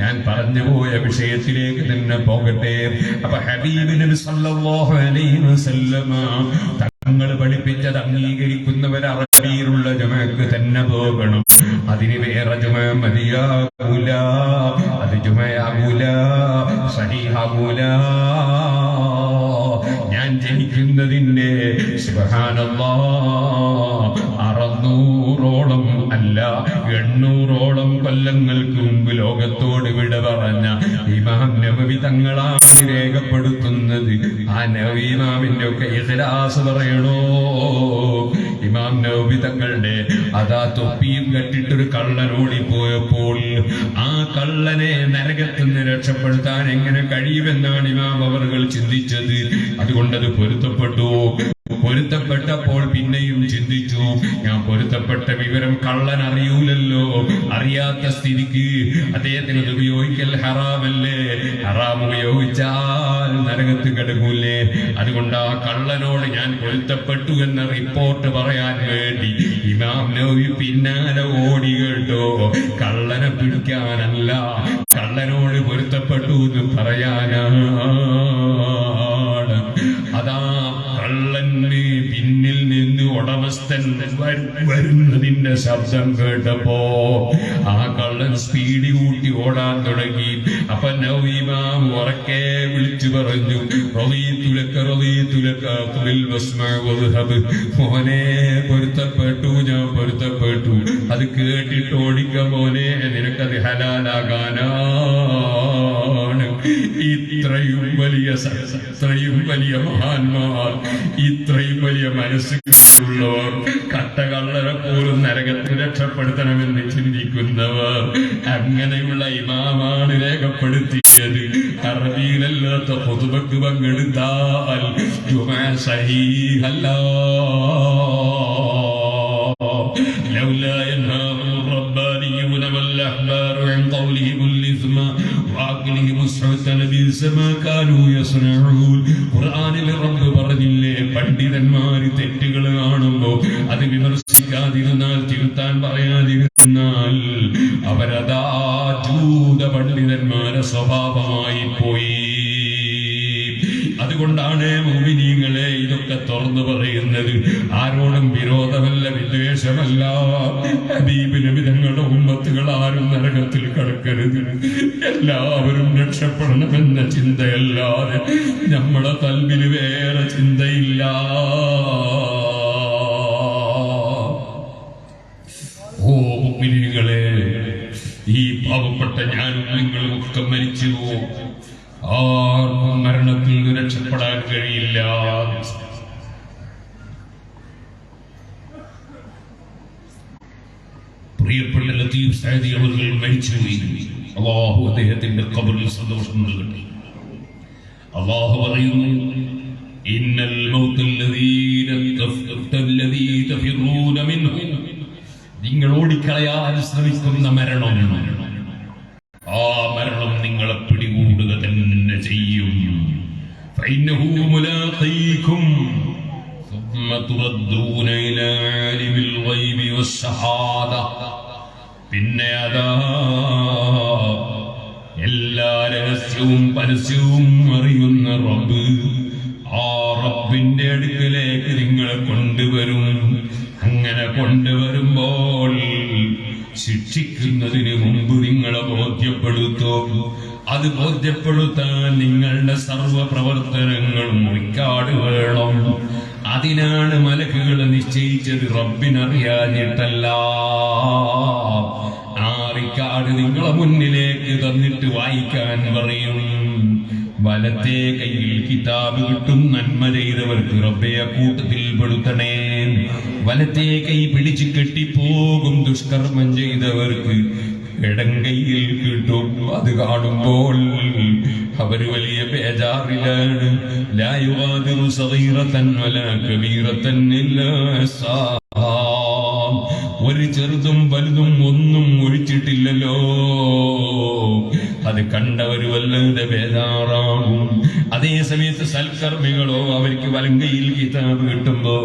ഞാൻ പറഞ്ഞു പോയ വിഷയത്തിലേക്ക് തന്നെ പോകട്ടെ. അപ്പൊ ഹബീബ് നബി സല്ലല്ലാഹു അലൈഹി വസല്ലമ തങ്ങൾ പഠിപ്പിച്ചത് അംഗീകരിക്കുന്നവർ അറബിയിലുള്ള ജുമഅക്ക് തന്നെ പോകണം. അതിന് വേറെ ജുമഅ മതിയാകൂല, അത് ജുമഅയാകൂല, സഹീഹാകൂല. ഞാൻ ജനിക്കുന്നതിന്റെ സുബ്ഹാനല്ലാഹ് 600ഓളം അല്ല 800ഓളം കൊല്ലങ്ങൾക്ക് മുമ്പ് ലോകത്തോട് വിട പറഞ്ഞ ഇമാം നബവി തങ്ങളാണ് രേഖപ്പെടുത്തുന്നത്. ആ നബവി ഇമാമിന്റെ ഒക്കെ ഇഖ്ലാസ് പറയണോ? ഇമാം നബവി തങ്ങളുടെ അതാ തൊപ്പിയും കെട്ടിട്ടൊരു കള്ളനോടി പോയപ്പോൾ ആ കള്ളനെ നരകത്തിൽ നിന്ന് രക്ഷപ്പെടുത്താൻ എങ്ങനെ കഴിയുമെന്നാണ് ഇമാം അവർകൾ ചിന്തിച്ചത്. അതുകൊണ്ടത് പൊരുത്തപ്പെട്ടപ്പോൾ പിന്നെയും ചിന്തിച്ചു, ഞാൻ പൊരുത്തപ്പെട്ട വിവരം കള്ളൻ അറിയൂലല്ലോ. അറിയാത്ത സ്ഥിതിക്ക് അദ്ദേഹത്തിന് അത് ഉപയോഗിക്കൽ ഹറാമല്ലേ? ഹറാം ഉപയോഗിച്ചാൽ നരകത്ത് കിടക്കൂലേ? അതുകൊണ്ട് ആ കള്ളനോട് ഞാൻ പൊരുത്തപ്പെട്ടു എന്ന റിപ്പോർട്ട് പറയാൻ വേണ്ടി ഇമാം നബവി പിന്നാലെ ഓടി കേട്ടോ. കള്ളനെ പിടിക്കാനല്ല, കള്ളനോട് പൊരുത്തപ്പെട്ടു എന്ന് പറയാനാണ്. അതാ കള്ളന് പിന്നിൽ നിന്ന് ഉടമസ്ഥൻ വരുന്നതിന്റെ ശബ്ദം കേട്ടപ്പോ ആ കള്ളൻ സ്പീഡ് കൂട്ടി ഓടാൻ തുടങ്ങി. അപ്പൊ നബവി ഇമാം ഉറക്കെ വിളിച്ചു പറഞ്ഞു, മോനെ പൊരുത്തപ്പെട്ടു, ഞാൻ പൊരുത്തപ്പെട്ടു. അത് കേട്ടിട്ട് ഓടിക്ക മോനെ, നിനക്കത് ഹലാലാകാനാണ്. ഇത്രയും വലിയ മഹാന്മാർ, ഇത്രയും വലിയ മനസ്സുള്ളവർ കട്ടകള്ളൻ അവരെ പോലും നരകത്തിൽ രക്ഷപ്പെടുത്തണമെന്ന് ചിന്തിക്കുന്നവർ അങ്ങനെയുള്ള ഇമാമാണ് രേഖപ്പെടുത്തിയത്. അറബിയിലല്ലാത്ത ഖുതുബക്ക് പങ്കെടുത്താൽ ജുമാ സഹീഹല്ല. ലൗലാ യൻഹാഹും الربانيون والأحبار عن قولهم الإثم وعقلهم السحت لبئس ما كانوا يصنعون. ഖുർആനിൽ റബ്ബ് പറഞ്ഞില്ലേ, പണ്ഡിതന്മാര് തെറ്റുകൾ കാണുമ്പോൾ അത് വിമർശിക്കാതിരുന്നാൽ, തിരുത്താൻ പറയാതിരുന്നാൽ അവരതാ ജൂത പണ്ഡിതന്മാരെ സ്വഭാവമായി പോയി. അതുകൊണ്ടാണ് മുഅ്മിനീങ്ങളെ ഇതൊക്കെ തുറന്നു പറയുന്നത്. ആരോടും വിരോധമല്ല, വിദ്വേഷമല്ല. ഹബീബ് നബി തങ്ങളുടെ ഉമ്മത്തുകൾ ആരും നരകത്തിൽ കടക്കരുത്, എല്ലാവരും രക്ഷപ്പെടണമെന്ന ചിന്തയല്ലാതെ നമ്മളെ കൽബിൽ വേറെ ചിന്തയില്ല. ഓ മുഅ്മിനീങ്ങളെ, ഈ പാവപ്പെട്ട ഞാനും നിങ്ങളും ഒക്കെ മരിച്ചു പോകും. ആർക്കും മരണത്തിൽ നിന്ന് രക്ഷപ്പെടാൻ കഴിയില്ല. പ്രിയപ്പെട്ട ലത്തീഫ് സഅദി അവർ മരിച്ചുപോയി. അല്ലാഹു അദ്ദേഹത്തിന്റെ ഖബറിൽ സന്തോഷം നൽകട്ടെ. അല്ലാഹു പറയുന്നു, ഇന്നൽ മൗതല്ലദീ തഫിറൂന മിൻഹു, നിങ്ങൾ ഓടിക്കളയാൻ ശ്രമിക്കുന്ന മരണം, ആ മരണം നിങ്ങളെ പിടികൂടുക തന്നെ ചെയ്യും. ഫഇന്നഹു മുലാഖീകും ثم تردون إلى عالم الغيب والشهادة. പിന്നെ അതാ എല്ലാ രഹസ്യവും പരസ്യവും അറിയുന്ന റബ്ബ്, ആ റബ്ബിന്റെ അടുക്കലേക്ക് നിങ്ങളെ കൊണ്ടുവരും. അങ്ങനെ കൊണ്ടുവരുമ്പോൾ ശിക്ഷിക്കുന്നതിന് മുമ്പ് നിങ്ങളെ ബോധ്യപ്പെടുത്തും. അത് ബോധ്യപ്പെടുത്താൻ നിങ്ങളുടെ സർവ പ്രവർത്തനങ്ങളും റിക്കാർഡ് വേണം. അതിനാണ് മലക്കുകൾ നിശ്ചയിച്ചത്, റബ്ബിനറിയാഞ്ഞിട്ടല്ല. ആ റിക്കാർഡ് നിങ്ങളെ മുന്നിലേക്ക് തന്നിട്ട് വായിക്കാൻ പറയും. വലത്തെ കയ്യിൽ കിതാബ് കിട്ടും. നന്മ ചെയ്തവർക്ക് റബ്ബെ കൂട്ടത്തിൽ പെടുത്തണേ. വലത്തെ കൈ പിടിച്ചു കെട്ടിപ്പോകും. ദുഷ്കർമ്മം ചെയ്തവർക്ക് ഇടങ്കയിൽ കിട്ടും. അത് കാണുമ്പോൾ അവര് വലിയ ബേജാറിലാണ്. ലാ യുഗാദിറു സഗീറതൻ വലാ കബീറതൻ ഇല്ലാ അഹ്സാഹാ. ഒരു ചെറുതും വലുതും ഒന്നും ഒഴിച്ചിട്ടില്ലല്ലോ. അത് കണ്ടവര് വല്ലാതെ ബേജാറാകും. അതേ സമയത്ത് സൽക്കർമ്മികളോ അവർക്ക് വലങ്കയിൽ കിതാബ് കിട്ടുമ്പോ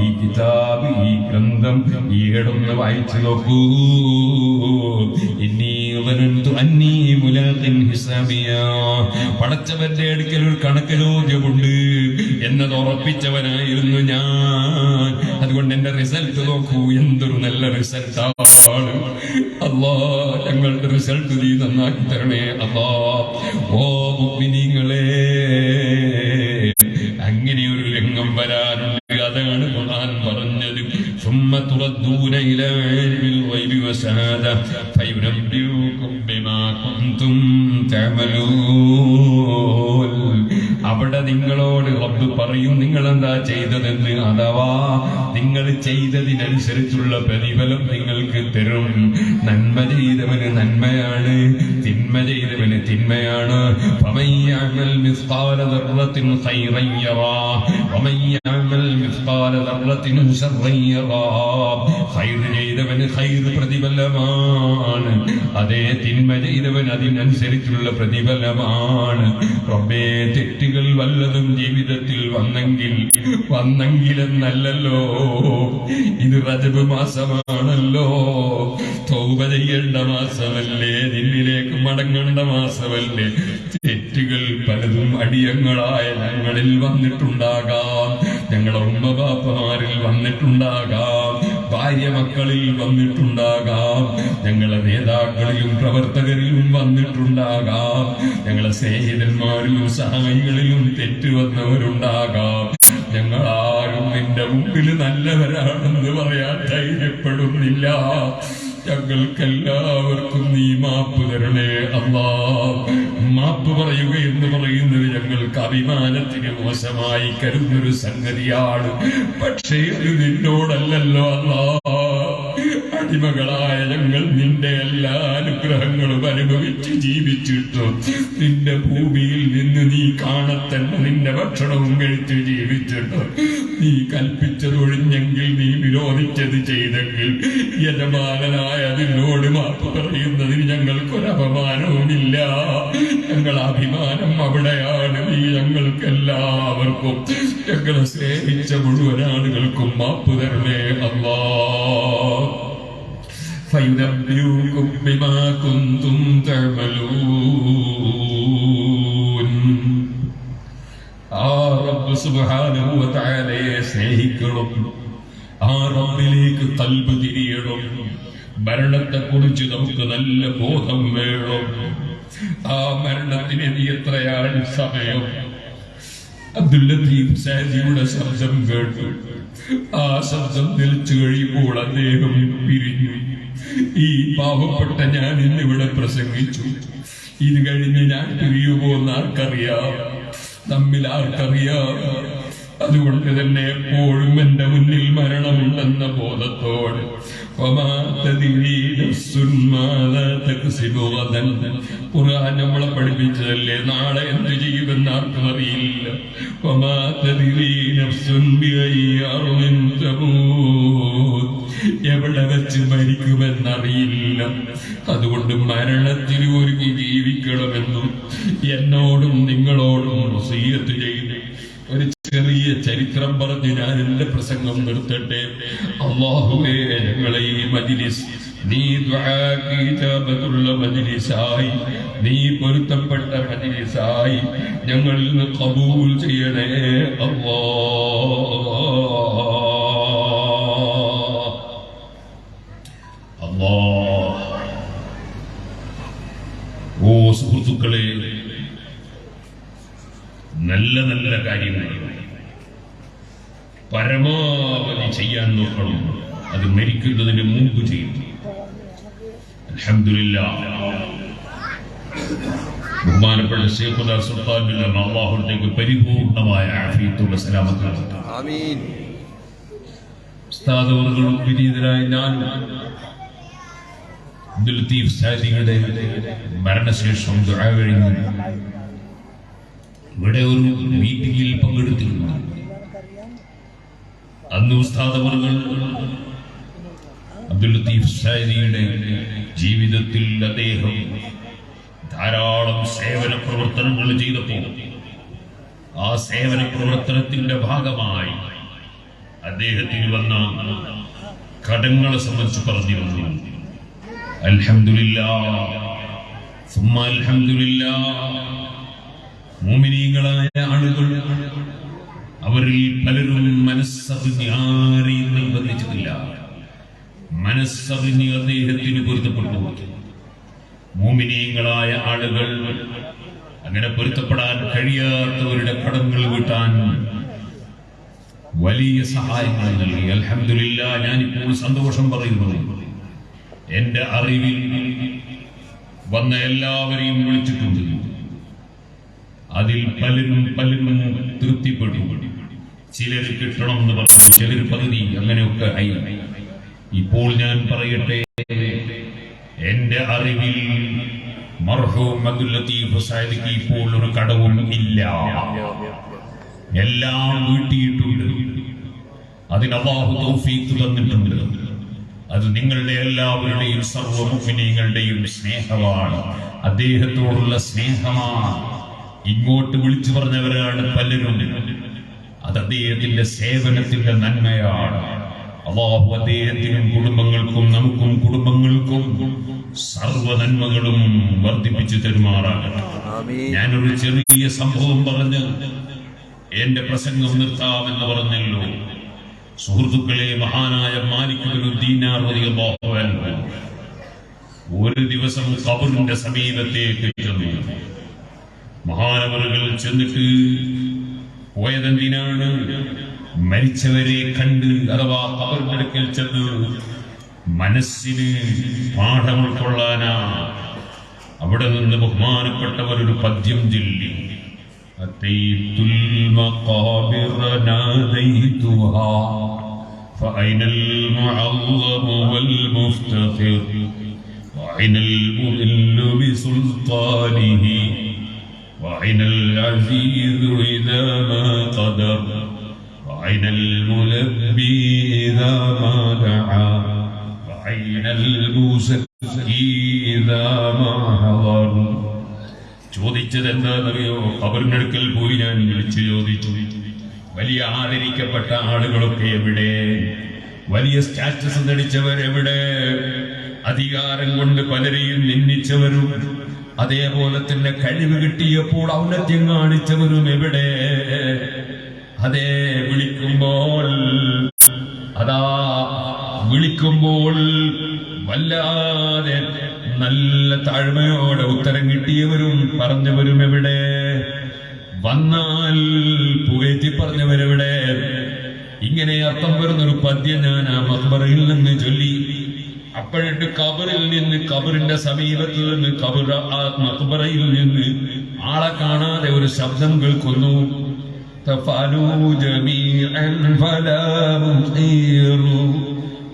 ഈ കിതാബ്, ഈ ഗ്രന്ഥം ഈടൊന്ന് വായിച്ചു നോക്കൂ. പടച്ചവന്റെ അടുക്കൽ ഒരു കണക്ക് ചോദ്യമുണ്ട് എന്നത് ഉറപ്പിച്ചവനായിരുന്നു ഞാൻ. അതുകൊണ്ട് എന്റെ റിസൾട്ട് നോക്കൂ, എന്തൊരു നല്ല റിസൾട്ടാണ്. അല്ലാ, ഞങ്ങളുടെ റിസൾട്ട് നീ നന്നാക്കി തരണേ അല്ലാ. ഓ മുഅ്മിനീങ്ങളെ, അങ്ങനെ ഒരു രംഗം വരാനുണ്ട്. അതാണ് ഖുർആൻ പറഞ്ഞത്, ثم تردون إلى عالم الغيب والشهادة فينبئكم بما كنتم تعملون. അവിടെ നിങ്ങളോട് റബ്ബ് പറയും നിങ്ങൾ എന്താ ചെയ്തതെന്ന്. അഥവാ നിങ്ങൾ ചെയ്തതിനനുസരിച്ചുള്ള പ്രതിഫലം നിങ്ങൾക്ക് തരും. നന്മ ചെയ്തവന് നന്മയാണ്, തിന്മ ചെയ്തവന് തിന്മയാണ്. فمن يعمل مثقال ذرة خيرا يره ومن يعمل مثقال ذرة شرا يره. ഖൈർ ചെയ്തവന് ഖൈർ പ്രതിഫലമാണ്, അതേ തിന്മ ചെയ്തവൻ അതിനനുസരിച്ചുള്ള പ്രതിഫലമാണ്. റബ്ബേ, തെറ്റുകൾ വല്ലതും ജീവിതത്തിൽ വന്നെങ്കിലെന്നല്ലോ. ഇത് റജബ് മാസമാണല്ലോ, തൗബ ചെയ്യേണ്ട മാസമല്ലേ, നിന്നിലേക്ക് മടങ്ങേണ്ട മാസമല്ലേ. തെറ്റുകൾ പലതും അടിയങ്ങളായ ഞങ്ങളിൽ വന്നിട്ടുണ്ടാകാം, ഞങ്ങളുടെ ഉമ്മബാപ്പമാരിൽ വന്നിട്ടുണ്ടാകാം, ഭാര്യ മക്കളിൽ വന്നിട്ടുണ്ടാകാം, ഞങ്ങളെ നേതാക്കളിലും പ്രവർത്തകരിലും വന്നിട്ടുണ്ടാകാം, ഞങ്ങളെ സ്നേഹിതന്മാരിലും സഹായികളിലും തെറ്റ് വന്നവരുണ്ടാകാം. ഞങ്ങളാരും നിന്റെ മുമ്പിൽ നല്ലവരാണെന്ന് പറയാൻ ധൈര്യപ്പെടുന്നില്ല. ഞങ്ങൾക്കെല്ലാവർക്കും നീ മാപ്പ് തരണേ അല്ലാ. മാപ്പ് പറയുക എന്ന് പറയുന്നത് ഞങ്ങൾക്ക് അഭിമാനത്തിന് മോശമായി കരുതുന്നൊരു സംഗതിയാണ്. പക്ഷേ അത് നിന്നോടല്ലല്ലോ അല്ലാഹ്. അടിമകളായ ഞങ്ങൾ നിന്റെ എല്ലാ അനുഗ്രഹങ്ങളും അനുഭവിച്ച് ജീവിച്ചിട്ടു നിന്റെ ഭൂമിയിൽ നിന്ന് നീ കാണത്തന്നെ നിന്റെ ഭക്ഷണവും കഴിച്ച് ജീവിച്ചിട്ടു നീ കൽപ്പിച്ചതൊഴിഞ്ഞെങ്കിൽ നീ വിരോധിച്ചത് ചെയ്തെങ്കിൽ യജമാനായ അതിനോട് മാപ്പ് പറയുന്നതിന് ഞങ്ങൾക്കൊരപമാനവുമില്ല. ഞങ്ങൾ അഭിമാനം അവിടെയാണ്. നീ ഞങ്ങൾക്കെല്ലാവർക്കും ഞങ്ങളെ സ്നേഹിച്ച മുഴുവൻ ആളുകൾക്കും മാപ്പ് തരണേ അല്ലാഹ്. فَيُنَبِّئُكُم بِمَا كُنتُمْ تَعْمَلُونَ. ആ റബ്ബ് സുബ്ഹാനഹു വ തആലയെ സ്നേഹിക്കണം. ആ റബ്ബിലേക്ക് ഖൽബ് തിരിയണം. മരണത്തെക്കുറിച്ച് നമുക്ക് നല്ല ബോധം വേണം. ആ മരണത്തിന് ഇനി എത്രയാണ് സമയം? അബ്ദുൽ ലത്തീഫ് സാദിയുടെ ശബ്ദം കേട്ടു. ആ ശബ്ദം നിലച്ചു കഴിയുമ്പോൾ അദ്ദേഹം പിരിഞ്ഞു. ഈ പാവപ്പെട്ട ഞാൻ ഇന്നിവിടെ പ്രസംഗിച്ചു. ഇത് കഴിഞ്ഞ് ഞാൻ പിരിയുമോന്ന് ആർക്കറിയാം? നമ്മിൽ ആർക്കറിയാം? അതുകൊണ്ട് തന്നെ എപ്പോഴും എന്റെ മുന്നിൽ മരണമുണ്ടെന്ന ബോധത്തോടെ ഖുർആൻ നമ്മളെ പഠിപ്പിച്ചതല്ലേ, നാളെ എന്ത് ചെയ്യുമെന്ന് ആർക്കും അറിയില്ല. എവിടെ വെച്ച് മരിക്കുമെന്നറിയില്ല. അതുകൊണ്ട് മരണത്തിന് ഒരുങ്ങി ജീവിക്കണമെന്നും എന്നോടും നിങ്ങളോടും വസിയ്യത്ത് ചെയ്തു. ഒരു ചെറിയ ചരിത്രം പറഞ്ഞ് ഞാൻ എന്റെ പ്രസംഗം നിർത്തട്ടെ. അല്ലാഹുവേ, ഞങ്ങളെ ഈ മജ്ലിസ് നീ ദുആക്ക് ഇജാബത്തുള്ള മജ്ലിസായി, നീ പൊരുത്തപ്പെട്ട മജ്ലിസായി ഞങ്ങളിൽ നിന്ന് ഖബൂൽ ചെയ്യണേ അല്ലാഹ്. ഓ സുഹൃത്തുക്കളെ, നല്ല നല്ല കാര്യങ്ങൾ പരമാവധി ചെയ്യാൻ നോക്കണം. അത് മരിക്കുന്നതിന് മുമ്പ് ചെയ്യും. അൽഹംദുലില്ലാഹ്, ബഹുമാനപ്പെട്ട ശൈഖുനാ സുൽത്താൻ ബിൻ അല്ലാഹുവിലേക്ക് പരിപൂർണമായ ആഫിയത്തുള്ള സലാമത്ത്. ആമീൻ. ഉസ്താദ് അവர்களுം വിനീതനായ ഞാനും അബ്ദുൽ ലത്തീഫ് സാദിയുടെ മരണശേഷം ദുആ കഴിഞ്ഞു ഇവിടെ ഒരു മീറ്റിംഗിൽ പങ്കെടുത്തിരുന്നു. അന്ന് ഉസ്താദ് അവர்கள் അബ്ദുൽ ലത്തീഫ് സാദിയുടെ ജീവിതത്തിൽ അദ്ദേഹം ധാരാളം സേവന പ്രവർത്തനങ്ങൾ ചെയ്തപ്പോൾ ആ സേവന പ്രവർത്തനത്തിന്റെ ഭാഗമായി അദ്ദേഹത്തിന് വന്ന കടങ്ങളെ സംബന്ധിച്ച് പറഞ്ഞിരുന്നു. അൽഹംദുലില്ലാഹ്, സുമ്മ അൽഹംദുലില്ലാഹ്. മുഅ്മിനീങ്ങളായ ആളുകൾ അവരിൽ പലരും മനസ്സറിഞ്ഞ് ആരെയും നിർബന്ധിച്ചിട്ടില്ല. മനസ്സറിഞ്ഞ് അദ്ദേഹത്തിന് പൊരുത്തപ്പെട്ടു. മുഅ്മിനീങ്ങളായ ആളുകൾ അങ്ങനെ പൊരുത്തപ്പെടാൻ കഴിയാത്തവരുടെ കടങ്ങൾ വീട്ടാൻ വലിയ സഹായങ്ങൾ നൽകി. അൽഹംദുലില്ലാഹ്, ഞാനിപ്പോൾ സന്തോഷം പറയുന്നു. എന്റെ അറിവിൽ വന്ന എല്ലാവരെയും വിളിച്ചിട്ടുണ്ട്. അതിൽ പലരും തൃപ്തിപ്പെട്ടു. ചിലർ കിട്ടണം എന്ന് പറഞ്ഞു, ചിലർ പകുതി, അങ്ങനെയൊക്കെ ആയി. ഇപ്പോൾ ഞാൻ പറയട്ടെ, എന്റെ അറിവിൽ മർഹൂം അബ്ദുൽ ലത്തീഫ് സാദിക്ക് ഇപ്പോൾ ഒരു കടവും ഇല്ല. എല്ലാം വീട്ടിയിട്ടുണ്ട്. അതിന് അല്ലാഹു തൗഫീഖ് തന്നിട്ടുണ്ട്. അത് നിങ്ങളുടെ എല്ലാവരുടെയും സർവ്വ മുഅ്മിനീങ്ങളുടെയും സ്നേഹമാണ്. അദ്ദേഹത്തോടുള്ള സ്നേഹമാണ്. ഇങ്ങോട്ട് വിളിച്ചു പറഞ്ഞവരാണ് പലരും. അത് അദ്ദേഹത്തിന്റെ സേവനത്തിന്റെ നന്മയാണ്. അല്ലാഹു അദ്ദേഹത്തിനും കുടുംബങ്ങൾക്കും നമുക്കും കുടുംബങ്ങൾക്കും സർവ്വ നന്മകളും വർദ്ധിപ്പിച്ചു തരുമാറാകട്ടെ. ഞാനൊരു ചെറിയ സംഭവം പറഞ്ഞ് എന്റെ പ്രസംഗം നിർത്താമെന്ന് പറഞ്ഞല്ലോ. സുഹൃത്തുക്കളെ, മഹാനായ മാലിക് ഇബ്നു ദീനാർ റളിയല്ലാഹു അൻഹു ഒരു ദിവസം ഖബറിന്റെ സമീപത്തേക്ക് ചെന്നു. മഹാനവറുകൾ ചെന്നിട്ട് പോയതെന്തിനാണ്? മരിച്ചവരെ കണ്ട്, അഥവാ ഖബറിന്റെ അടുക്കൽ ചെന്ന് മനസ്സിന് പാഠം ഉൾക്കൊള്ളാനാ. അവിടെ നിന്ന് ബഹുമാനപ്പെട്ടവർ ഒരു പദ്യം ചൊല്ലി, അത്തൈതുൽ മഖാബിറ നാദൈതുഹാ فأين المعظم والمفتخر وأين المذل بسلطانه وأين العزيز إذا ما قدر وأين الملبي إذا ما دعا وأين المزكي إذا ما حضر. ചോദിച്ചത് എന്താണെന്നറിയോ? ഖബറിനടുക്കൽ പോയി ഞാൻ വിളിച്ചു ചോദിച്ചു, വലിയ ആദരിക്കപ്പെട്ട ആളുകളൊക്കെ എവിടെ? വലിയ സ്റ്റാറ്റസ് നേടിച്ചവരെവിടെ? അധികാരം കൊണ്ട് പലരെയും നിന്ദിച്ചവരും അതേപോലെ തന്നെ കഴിവ് കിട്ടിയപ്പോൾ ഔന്നത്യം കാണിച്ചവരും എവിടെ? അതേ വിളിക്കുമ്പോൾ വല്ലാതെ നല്ല താഴ്മയോടെ ഉത്തരം കിട്ടിയവരും പറഞ്ഞവരും എവിടെ? വന്നാൽ പുകഴ്ത്തി പറഞ്ഞവരെവിടെ? ഇങ്ങനെ അർത്ഥം വരുന്നൊരു പദ്യം ഞാൻ ആ മഖ്ബറയിൽ നിന്ന് ചൊല്ലി. അപ്പോഴിട്ട് ഖബറിൽ നിന്ന്, ഖബറിന്റെ സമീപത്ത് നിന്ന്, മഖ്ബറയിൽ നിന്ന് ആളെ കാണാതെ ഒരു ശബ്ദം കേൾക്കുന്നു. തഫാലു ജമീഅൻ ഫലാ മുഖീറു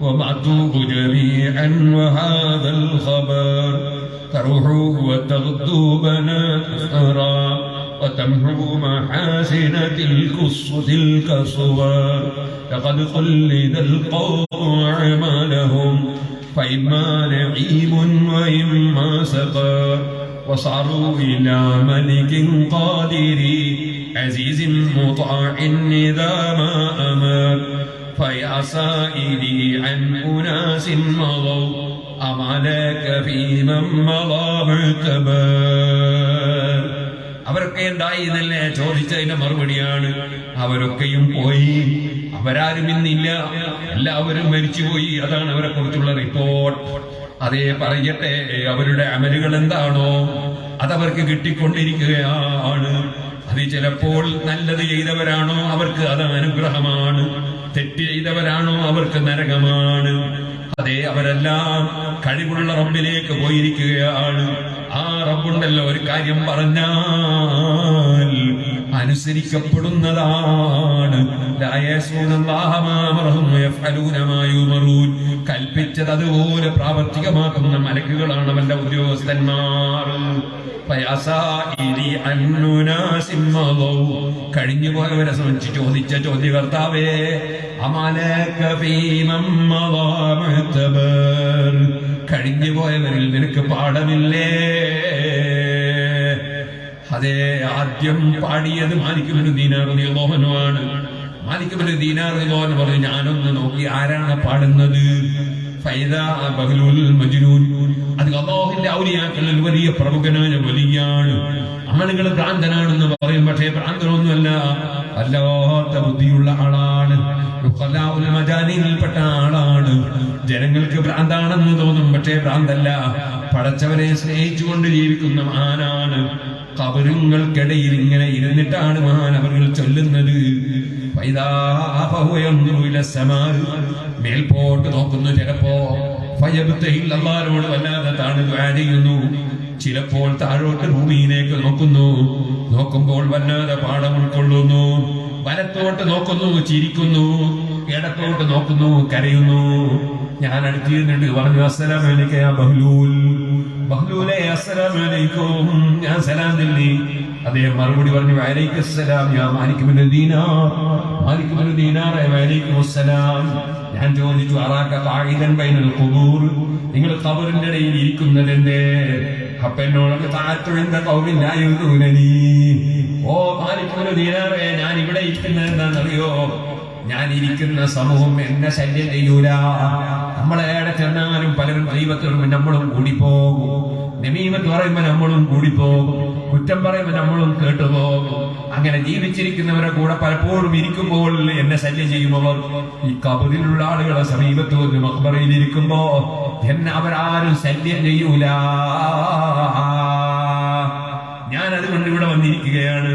വമഅതു ജമീഅൻ വഹാദൽ ഖബർ തറുഹു വതഗ്ദു ബനാത് ഖറാ وتمحو محاسن تلك الصور لقد قلد القوم أعمالهم فإما نعيم وإما سقر وصاروا إلى ملك قادر عزيز مطاع إذا ما أمر فيا سائلي عن أناس مضوا أما لك في من مضى معتبر. അവരൊക്കെ ഉണ്ടായി എന്നല്ലേ ചോദിച്ചതിന്റെ മറുപടിയാണ്. അവരൊക്കെയും പോയി, അവരാരും ഇന്നില്ല, എല്ലാവരും മരിച്ചുപോയി. അതാണ് അവരെ കുറിച്ചുള്ള റിപ്പോർട്ട്. അതേ പറയട്ടെ, അവരുടെ അമലുകൾ എന്താണോ അതവർക്ക് കിട്ടിക്കൊണ്ടിരിക്കുകയാണ്. അത് ചിലപ്പോൾ നല്ലത് ചെയ്തവരാണോ അവർക്ക് അത് അനുഗ്രഹമാണ്, തെറ്റ് ചെയ്തവരാണോ അവർക്ക് നരകമാണ്. അതെ, അവരെല്ലാം കഴിവുള്ള റബ്ബിലേക്ക് പോയിരിക്കുകയാണ്. ആ റബ്ബുണ്ടല്ലോ, ഒരു കാര്യം പറഞ്ഞാൽ അനുസരിക്കപ്പെടുന്നതാണ്. കൽപ്പിച്ചത് അതുപോലെ പ്രാവർത്തികമാക്കുന്ന മലക്കുകളാണ് അവന്റെ ഉദ്യോഗസ്ഥന്മാർ. കഴിഞ്ഞു പോയവരെ സംബന്ധിച്ച് ചോദിച്ച ചോദ്യകർത്താവേ, കഴിഞ്ഞു പോയവരിൽ നിനക്ക് പാഠമില്ലേ? അതേ, ആദ്യം പാടിയത് മാലിക് ഇബ്നു ദീനാർ റളിയല്ലാഹു അൻഹു ആണ്. മാലിക് ഇബ്നു ദീനാർ റളിയല്ലാഹു അൻഹു പറഞ്ഞു, ഞാനൊന്ന് നോക്കി ആരാണ് പാടുന്നത്. ഫൈദാ ബഹ്ലുൽ മജ്നൂൻ. അത് അല്ലാഹുവിന്റെ ഔലിയാക്കളിൽ വലിയ പ്രമുഖനായ വലിയാണ്. അമലുകൾ ഭ്രാന്തനാണെന്ന് പറയും, പക്ഷേ ഭ്രാന്തനൊന്നുമല്ല, വല്ലാത്ത ബുദ്ധിയുള്ള ആളാണ്, മജാനിയിൽപ്പെട്ട ആളാണ്. ജനങ്ങൾക്ക് ഭ്രാന്താണെന്ന് തോന്നും, പക്ഷേ ഭ്രാന്തല്ല. പടച്ചവനെ സ്നേഹിച്ചുകൊണ്ട് ജീവിക്കുന്ന മഹാനാണ്. ഖബറുകൾക്കിടയിൽ ഇങ്ങനെ ഇരുന്നിട്ടാണ് മഹാൻ അവർ ചൊല്ലുന്നത്. മേൽപോട്ട് നോക്കുന്നു, ചിലപ്പോ അല്ലാഹുവോട് വല്ലാതെ താണ് ദുആ ചെയ്യുന്നു. ചിലപ്പോൾ താഴോട്ട് ഭൂമിയിലേക്ക് നോക്കുന്നു, നോക്കുമ്പോൾ വല്ലാതെ പാഠം ഉൾക്കൊള്ളുന്നു. വലത്തോട്ട് നോക്കുന്നു, ചിരിക്കുന്നു. ഇടത്തോട്ട് നോക്കുന്നു, കരയുന്നു. ഞാൻ അടുത്തിരുന്നിട്ട് പറഞ്ഞു, അസ്സലാമു അലൈക്കും യാ ബഹ്ലൂൽ. ബഹ്ലൂലേ, അസ്സലാമു അലൈക്കും. ഞാൻ സലാം ചൊല്ലി. അദ്ദേഹം മറുപടി പറഞ്ഞു, വഅലൈക്കുസ്സലാം യാ മാലിക് ഇബ്നു ദീനാർ. മാലിക് ഇബ്നു ദീനാർ, വഅലൈക്കുമുസ്സലാം. ഞാൻ ചോദിച്ചു, അറാക ഖാഇദൻ ബൈനൽ ഖുബൂർ. നിങ്ങൾ ഖബറിന്റെ ഇടയിൽ ഇരിക്കുന്നതെന്തേ? അപ്പൊ എന്നോട് താഴ്ത്തുവിന്റെ കൗമില്ലായൂനീ. ഓ മാലിക് ഇബ്നു ദീനാറേ, ഞാൻ ഇവിടെ ഇരിക്കുന്നത് എന്താണെന്നറിയോ? ഞാൻ ഇരിക്കുന്ന സമൂഹം എന്നെ ശല്യം ചെയ്യൂല. നമ്മളെ ഏടെ ചെന്നാലും പലരും ദൈവത്തോടും നമ്മളും കൂടിപ്പോകും. നമീമത്ത് പറയുമ്പോ നമ്മളും കൂടിപ്പോകും, കുറ്റം പറയുമ്പോ നമ്മളും കേട്ടുപോകും. അങ്ങനെ ജീവിച്ചിരിക്കുന്നവരെ കൂടെ പലപ്പോഴും ഇരിക്കുമ്പോൾ എന്നെ ശല്യം ചെയ്യുമ്പോൾ ഈ ഖബറിലുള്ള ആളുകളെ സമീപത്ത് വന്ന് മഖ്ബറയിൽ ഇരിക്കുമ്പോ എന്നെ അവരാരും ശല്യം ചെയ്യൂല. ഞാൻ അതുകൊണ്ട് ഇവിടെ വന്നിരിക്കുകയാണ്.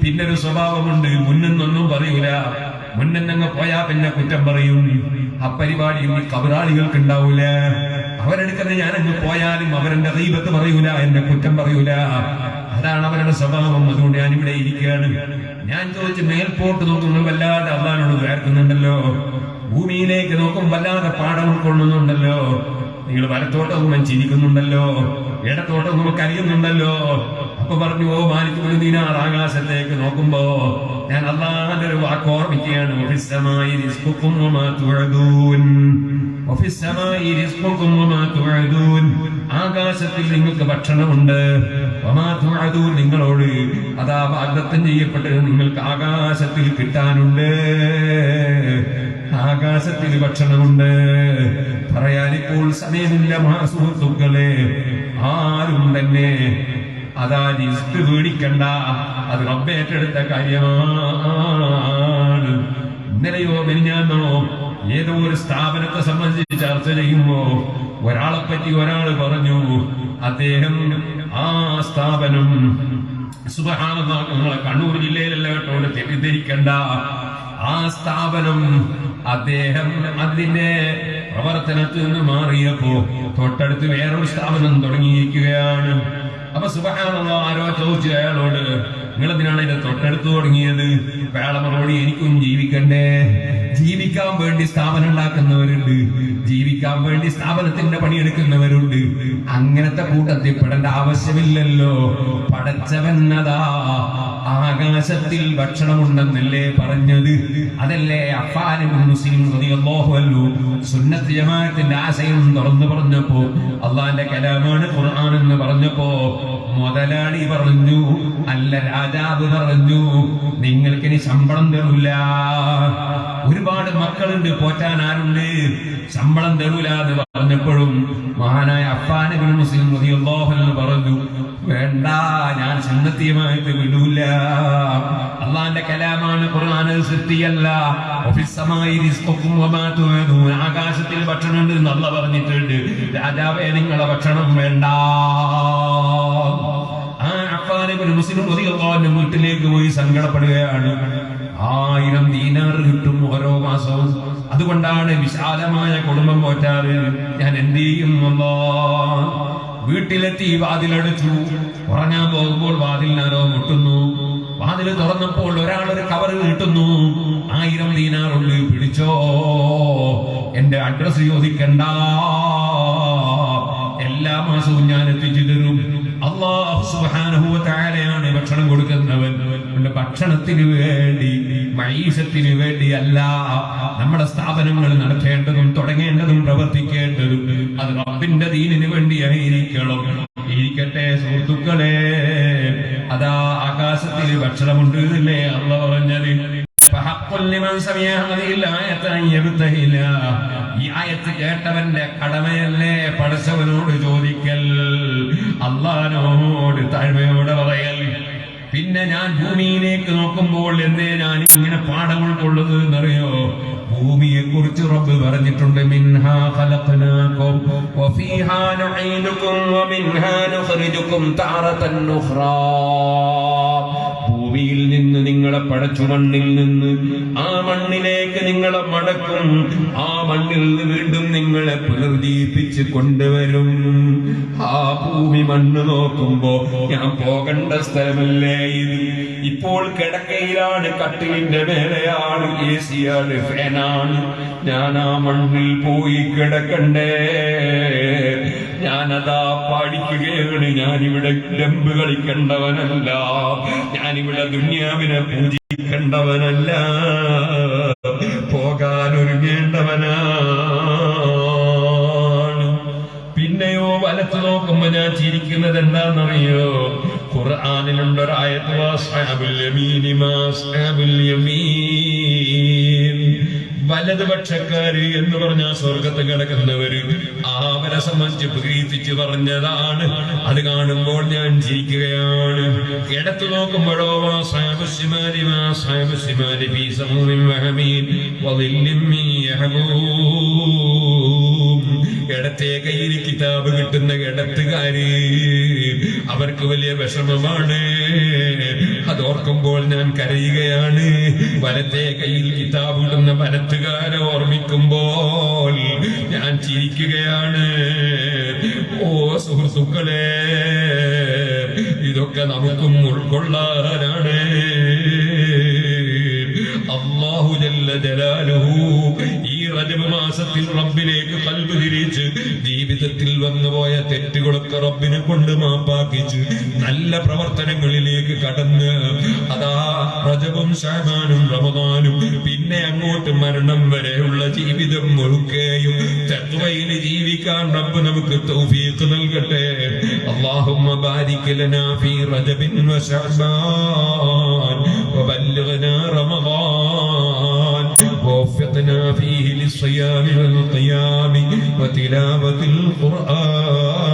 പിന്നൊരു സ്വഭാവമുണ്ട്, മുന്നൊന്നും പറയൂല. മുന്നങ്ങ് പോയാ പിന്നെ കുറ്റം പറയും. അപ്പരിപാടിയും ഈ കബറാളികൾക്ക് ഉണ്ടാവൂല. അവരെടുക്കുന്ന ഞാൻ അങ്ങ് പോയാലും അവരെന്റെ ഗീബത്ത് പറയൂല, എന്നെ കുറ്റം പറയൂല. അതാണ് അവരുടെ സ്വഭാവം. അതുകൊണ്ട് ഞാൻ ഇവിടെ ഇരിക്കുകയാണ്. ഞാൻ ചോദിച്ചു, മേൽപോട്ട് നോക്കുമ്പോൾ വല്ലാതെ അള്ളാഹിനോട് വേർക്കുന്നുണ്ടല്ലോ, ഭൂമിയിലേക്ക് നോക്കും വല്ലാതെ പാഠം ഉൾക്കൊള്ളുന്നുണ്ടല്ലോ, നിങ്ങൾ വലത്തോട്ട് നോക്കുമ്പോൾ ചിരിക്കുന്നുണ്ടല്ലോ, ഇടത്തോട്ട് നോക്കുമ്പോൾ കരയുന്നുണ്ടല്ലോ. അപ്പൊ പറഞ്ഞു, ഓ മാലിക് ഇബ്നു ദീനാർ, ആകാശത്തേക്ക് നോക്കുമ്പോ ഞാൻ അള്ളാഹുവിന്റെ ഒരു വാക്ക് ഓർമ്മിക്കുകയാണ്. വഫിസ്സമായി റിസ്ഖുക്കും വമാ തുഅദൂൻ, വഫിസ്സമായി റിസ്ഖുക്കും വമാ തുഅദൂൻ, ആകാശത്തിൽ നിങ്ങൾക്ക് ഭക്ഷണമുണ്ട്, വമാ തുഅദൂൻ, നിങ്ങളോട് അതാ വാഗ്ദത്തം ചെയ്യപ്പെട്ടത് നിങ്ങൾക്ക് ആകാശത്തിൽ കിട്ടാനുണ്ട്, ആകാശത്തിൽ ഭക്ഷണമുണ്ട്. പറയാനിപ്പോൾ സമയമില്ല സുഹൃത്തുക്കളെ. ആരും തന്നെ അതാ റിസ്ക് പേടിക്കണ്ട, അത് റബ്ബ് ഏറ്റെടുത്ത കാര്യമാണ്. ഇന്നലെയോ മിനിഞ്ഞാന്നോ ഏതോ ഒരു സ്ഥാപനത്തെ സംബന്ധിച്ച് ചർച്ച ചെയ്യുമ്പോ ഒരാളെ പറ്റി ഒരാൾ പറഞ്ഞു, അദ്ദേഹം ആ സ്ഥാപനം സുബ്ഹാനല്ലാഹ്, നമ്മളെ കണ്ണൂർ ജില്ലയിലല്ല കേട്ടോ, തെറ്റിദ്ധരിക്കണ്ട, ആ സ്ഥാപനം അദ്ദേഹം അതിന്റെ പ്രവർത്തനത്തിൽ നിന്ന് മാറിയപ്പോ തൊട്ടടുത്ത് വേറൊരു സ്ഥാപനം തുടങ്ങിയിരിക്കുകയാണ്. അപ്പൊ സുബ്ഹാനല്ലാഹ്, ആരോ ചോദിച്ചു അയാളോട്, നിങ്ങളെന്തിനാണ് ഇത് തൊട്ടടുത്ത് തുടങ്ങിയത്? അയാളെ മറുപടി, എനിക്കും ജീവിക്കണ്ടേ, ജീവിക്കാൻ വേണ്ടി സ്ഥാപനം ഉണ്ടാക്കുന്നവരുണ്ട്, ജീവിക്കാൻ വേണ്ടി സ്ഥാപനത്തിന്റെ പണിയെടുക്കുന്നവരുണ്ട്. അങ്ങനത്തെ കൂട്ടത്തിൽ പെടേണ്ട ആവശ്യമില്ലല്ലോ. പടച്ചവന്നതാ ആകാശത്തിൽ ഭക്ഷണമുണ്ടെന്നല്ലേ പറഞ്ഞത്? അതല്ലേ അഫ്ഫാൻ ഇബ്നു മുസ്ലിം റളിയല്ലാഹു അൻഹു സുന്നത്ത് ജമാഅത്തിന്റെ ആശയം തുറന്നു പറഞ്ഞപ്പോ, അള്ളാന്റെ കലാമാണ് ഖുർആൻ എന്ന് പറഞ്ഞപ്പോ മുതലാളി പറഞ്ഞു, അല്ല രാജാവ് പറഞ്ഞു, നിങ്ങൾക്കിനി ശമ്പളം തരൂല, ഒരുപാട് മക്കളുണ്ട്, പോറ്റാൻ ആരുണ്ട്, ശമ്പളം തരൂല എന്ന് പറഞ്ഞപ്പോഴും മഹാനായ അഫ്ഫാൻ ഇബ്നു മുസ്ലിം റളിയല്ലാഹു അൻഹു പറഞ്ഞു, വേണ്ട, ഞാൻ സുന്നത്തിയുമായിട്ട് വിടൂല. അള്ളാന്റെ കലാമാണ് ഖുർആൻ, സൃഷ്ടിയല്ല. ആകാശത്തിൽ ഭക്ഷണം ഉണ്ട് എന്ന് അല്ലാഹ് പറഞ്ഞിട്ടുണ്ട്. രാജാവേ, നിങ്ങളെ ഭക്ഷണം വേണ്ട. ആ അഫ്ഫാൻ ഇബ്നു മുസ്ലിം റളിയല്ലാഹു അൻഹു വീട്ടിലേക്ക് പോയി സങ്കടപ്പെടുകയാണ്. 1000 ദീനാർ കിട്ടും ഓരോ മാസവും. അതുകൊണ്ടാണ് വിശാലമായ കുടുംബം പോറ്റാറ്. ഞാൻ എന്ത് ചെയ്യും? വീട്ടിലെത്തി വാതിലടച്ചു. ഉറങ്ങാൻ പോകുമ്പോൾ വാതിലിനാരോ മുട്ടുന്നു. വാതിൽ തുറന്നപ്പോൾ ഒരാളൊരു കവർ നീട്ടുന്നു. 1000 ദീനാറുണ്ട്, പിടിച്ചോ, എന്റെ അഡ്രസ് ചോദിക്കണ്ട, എല്ലാ മാസവും ഞാൻ എത്തിച്ചു തരും. അല്ലാഹു സുബ്ഹാനഹു വ തആലയാണ് ഭക്ഷണം കൊടുക്കുന്നവൻ. ഭക്ഷണത്തിന് വേണ്ടി, മഈശത്തിന് വേണ്ടി അല്ല നമ്മുടെ സ്ഥാപനങ്ങൾ നടത്തേണ്ടതും തുടങ്ങേണ്ടതും പ്രവർത്തിക്കേണ്ടതും. അത് റബ്ബിന്റെ ദീനിന് വേണ്ടിയായിരിക്കണം. ഇരിക്കട്ടെ സുഹൃത്തുക്കളെ, അതാ ആകാശത്തിൽ ഭക്ഷണമുണ്ട് എന്നല്ലേ അല്ലാഹു പറഞ്ഞത്. ഈ ആയത്ത് കേട്ടവന്റെ കടമയല്ലേ പടച്ചവനോട് ചോദിക്കൽ, അല്ലാഹുവിനോട് താഴ്മയോടെ പറയൽ. പിന്നെ ഞാൻ ഭൂമിയിലേക്ക് നോക്കുമ്പോൾ എന്തേ ഞാൻ ഇങ്ങനെ പാഠം ഉൾക്കൊള്ളുന്നത് എന്നറിയോ? ഭൂമിയെ കുറിച്ച് റബ്ബ് പറഞ്ഞിട്ടുണ്ട്, മിൻഹാ ഖലഖനാകും വഫീഹാ നുഈദുകും വമിൻഹാ നുഖ്രിജുകും തഅറതൻ ഉഖ്റാ. ഭൂമിയിൽ നിന്ന് നിങ്ങളെ പടച്ചു, മണ്ണിൽ നിന്ന് ആ മണ്ണിലേക്ക് നിങ്ങളെ മടക്കും, ആ മണ്ണിൽ നിന്ന് വീണ്ടും നിങ്ങളെ പുനർജീവിപ്പിച്ച് കൊണ്ടുവരും. ആ ഭൂമി മണ്ണ് നോക്കുമ്പോ ഞാൻ പോകേണ്ട സ്ഥലമല്ലേ ഇത്? ഇപ്പോൾ കിടക്കയിലാണ്, കട്ടിലിന്റെ മേലെയാണ്, AC ആണ്, ഫാനാണ്. ഞാൻ ആ മണ്ണിൽ പോയി കിടക്കണ്ടേ? ഞാനതാ പാടിക്കുകയാണ്. ഞാനിവിടെ ഡംബ് കളിക്കേണ്ടവനല്ല, ഞാനിവിടെ ദുനിയാവിനെ പൂജിക്കേണ്ടവനല്ല, പോകാനൊരുങ്ങേണ്ടവനാണ്. പിന്നെയോ വലത്ത് നോക്കുമ്പോ ഞാൻ ചിരിക്കുന്നത് എന്താണെന്നറിയോ? ഖുർആനിലുണ്ടൊരായത്ത്, വഅസ്ഹാബുൽ യമീനി മാ അസ്ഹാബുൽ യമീൻ, വലതുപക്ഷക്കാര് എന്ന് പറഞ്ഞ സ്വർഗത്ത് കിടക്കുന്നവര്, അവരെ സംബന്ധിച്ച് പ്രകീർത്തിച്ച് പറഞ്ഞതാണ്. അത് കാണുമ്പോൾ ഞാൻ ചിരിക്കുകയാണ്. ഇടത്ത് നോക്കുമ്പോഴോ ഇടത്തെ കയ്യിൽ കിതാബ് കിട്ടുന്ന ഇടത്തുകാര്, അവർക്ക് വലിയ വിഷമമാണ്. അതോർക്കുമ്പോൾ ഞാൻ കരയുകയാണ്. വലത്തെ കയ്യിൽ കിതാബ് ഇടുന്ന വലത്തുകാരെ ഓർമ്മിക്കുമ്പോൾ ഞാൻ ഞാൻ ചിരിക്കുകയാണ്. ഓ സുഹൃത്തുക്കളെ, ഇതൊക്കെ നമുക്കും ഉൾക്കൊള്ളാനാണ്. അല്ലാഹു ജല്ല ജലാലുഹു ഈ റജബ് മാസത്തിൽ റബ്ബിലേക്ക് ഖൽബ് തിരിച്ച് ജീവിതത്തിൽ വന്നുപോയ തെറ്റുകളൊക്കെ റബ്ബിനെ കൊണ്ട് മാപ്പാക്കിച്ച് നല്ല പ്രവർത്തനങ്ങളിലേക്ക് കടന്ന് അതാ റജബും ശഅബാനും റമദാനും പിന്നെ അങ്ങോട്ട് മരണം വരെയുള്ള ജീവിതം മുഴുക്കെയും തഖ്വയിൽ ജീവിക്കാൻ റബ്ബ് നമുക്ക് തൗഫീഖ് നൽകട്ടെ. അല്ലാഹുമ്മ ബാരിക് ലനാ ഫീ റജബിൻ വശഅബാൻ വബല്ലിഗ്നാ റമദാൻ ووفقنا فيه للصيام والقيام وتلاوة القرآن.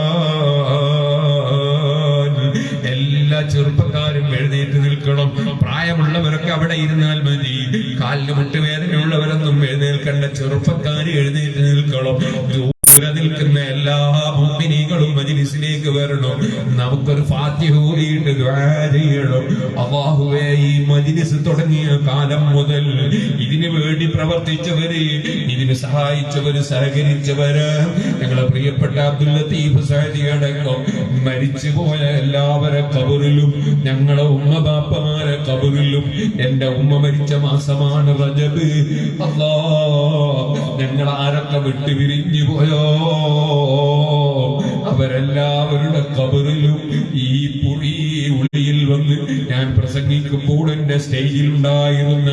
എല്ലാ ചെറുപ്പക്കാരും എഴുന്നേറ്റ് നിൽക്കണം. പ്രായമുള്ളവരൊക്കെ അവിടെ ഇരുന്നാൽ മതി. കാലിന് മുട്ടുവേദനയുള്ളവരൊന്നും എഴുന്നേൽക്കേണ്ട. ചെറുപ്പക്കാർ എഴുന്നേറ്റ് നിൽക്കണം. നിൽക്കുന്ന എല്ലാ മുഅ്മിനീങ്ങളും മജ്ലിസിലേക്ക് വരണം. നമുക്കൊരു ഫാത്തിഹ ഓതിയിട്ട് ദുആ ചെയ്യണം. അല്ലാഹുവേ, ഈ മജ്ലിസ് തുടങ്ങിയ കാലം മുതൽ ഇതിനു വേണ്ടി പ്രവർത്തിച്ചവര്, ഇതിന് സഹായിച്ചവര്, സഹകരിച്ചവര്, ഞങ്ങളെ പ്രിയപ്പെട്ട അബ്ദുൽ ലത്തീഫ് സഅദി അടക്കം മരിച്ചുപോയ എല്ലാവരെ ഖബറിലും ഞങ്ങളെ ഉമ്മ ബാപ്പമാരെ ഖബറിലും, എന്റെ ഉമ്മ മരിച്ച മാസമാണ് റജബ്. അല്ലാഹ്, ഞങ്ങൾ ആരൊക്കെ വിട്ടുപിരിഞ്ഞു പോയോ അവരെല്ലാവരുടെ ഖബറിലും ഈ ഉള്ളിയിൽ വന്ന് ഞാൻ പ്രസംഗിക്കുമ്പോൾ എന്റെ സ്റ്റേജിൽ ഉണ്ടായിരുന്ന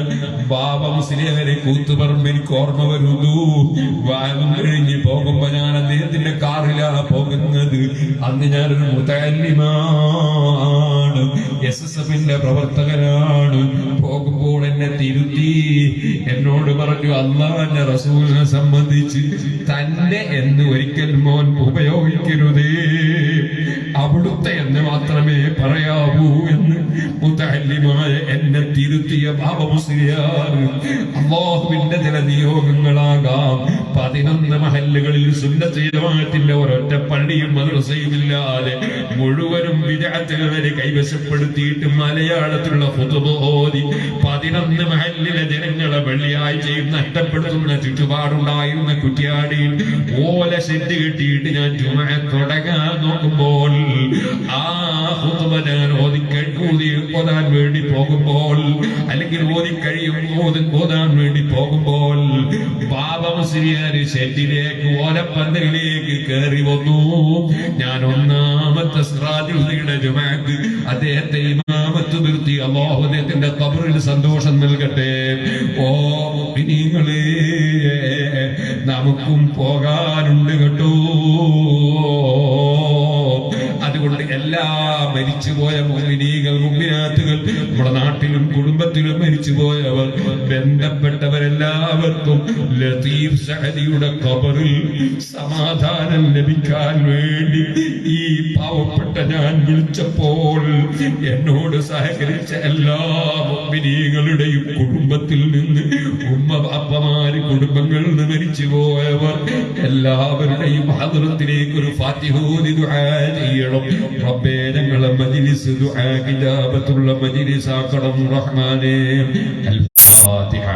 ബാബ മുസ്ലിയാരെ കൂത്തുപറമ്പ് എനിക്ക് ഓർമ്മ വരുന്നു. വാദം കഴിഞ്ഞ് പോകുമ്പോ ഞാൻ അദ്ദേഹത്തിന്റെ കാറിലാ പോകുന്നത്. അന്ന് ഞാനൊരു മുതഅല്ലിമാണ്, SSFന്റെ പ്രവർത്തകനാണ്. പോകുമ്പോൾ എന്നെ തിരുത്തി എന്നോട് പറഞ്ഞു, അല്ലാഹുവിന്റെ റസൂലിനെ സംബന്ധിച്ച് തന്നെ എന്ന് ഒരിക്കൽ മോൻ ഉപയോഗിക്കരുതേ, അവിടുത്തെ എന്ന് മാത്രമേ പറയാവൂ എന്ന് മുതഅല്ലിമായ എന്നെ തിരുത്തിയ ബാബ മുസ്ലിയാർ. അല്ലാഹുവിന്റെ ചില നിയോഗങ്ങളാകാം. 11 മഹല്ലുകളിൽ സുന്നത്ത് ജമാഅത്തിന്റെ ഒരൊറ്റ പള്ളിയും മദ്രസയും ഇല്ലാതെ മുഴുവനും ബിദ്അത്തുകളെ കൈവശപ്പെടുത്തിയിട്ട് മലയാളത്തിലുള്ള ഖുതുബ ഓതി 11 മഹല്ലിലെ ജനങ്ങളെ വെള്ളിയാഴ്ചയും നഷ്ടപ്പെടുത്തുന്ന ചുറ്റുപാടുണ്ടായിരുന്ന കുറ്റ്യാടിയിൽ ഓല ഷെഡ് കെട്ടിയിട്ട് ഞാൻ ജുമുഅ തുടങ്ങാൻ നോക്കുമ്പോൾ ആ ഖുതുബ ഞാൻ ഓതാൻ വേണ്ടി പോകുമ്പോൾ, അല്ലെങ്കിൽ ഓതാൻ വേണ്ടി പോകുമ്പോൾ ബാബ മുസ്ലിയാര് ഷെഡിലേക്ക് ഓലപ്പന്തലിലേക്ക് കയറി വന്നു. ഞാൻ ഒന്നാമത്തെ സിറാജുൽ ജുമുഅക്ക് അദ്ദേഹത്തെ ഇമാമത്ത് നിർത്തി. അല്ലാഹു അദ്ദേഹത്തിന്റെ ഖബറിൽ സന്തോഷം നൽകട്ടെ. ഓ മുഅ്മിനീങ്ങളെ, നമുക്കും പോകാനുണ്ട് കേട്ടോ. അതുകൊണ്ട് എല്ലാ മരിച്ചുപോയ മുഅ്മിനീകൾ, മുഅ്മിനാത്തുകൾ, നമ്മുടെ നാട്ടിലും കുടുംബത്തിലും മരിച്ചുപോയവർ, ബന്ധപ്പെട്ടവരെല്ലാവർക്കും ലത്തീഫ് സഅദിയുടെ ഖബറിൽ സമാധാനം ലഭിക്കാൻ വേണ്ടി ഈ പാവപ്പെട്ട ഞാൻ വിളിച്ചപ്പോൾ എന്നോട് സഹകരിച്ച എല്ലാ മുഅ്മിനീകളുടെയും കുടുംബത്തിൽ നിന്ന്, ഉമ്മ ബാപ്പമാര്, കുടുംബങ്ങളിൽ നിന്ന് മരിച്ചുപോയവർ എല്ലാവരുടെയും ഹദ്റത്തിലേക്ക് ഒരു ഫാത്തിഹ ഓതി ദുആ ചെയ്യണം. റബ്ബേ, ഞങ്ങളെ മജ്ലിസ് ദുആ കിതാബത്തുള്ള മജ്ലിസ് ആക്കണം റഹ്മാനേ. അൽ ഫാത്തിഹ.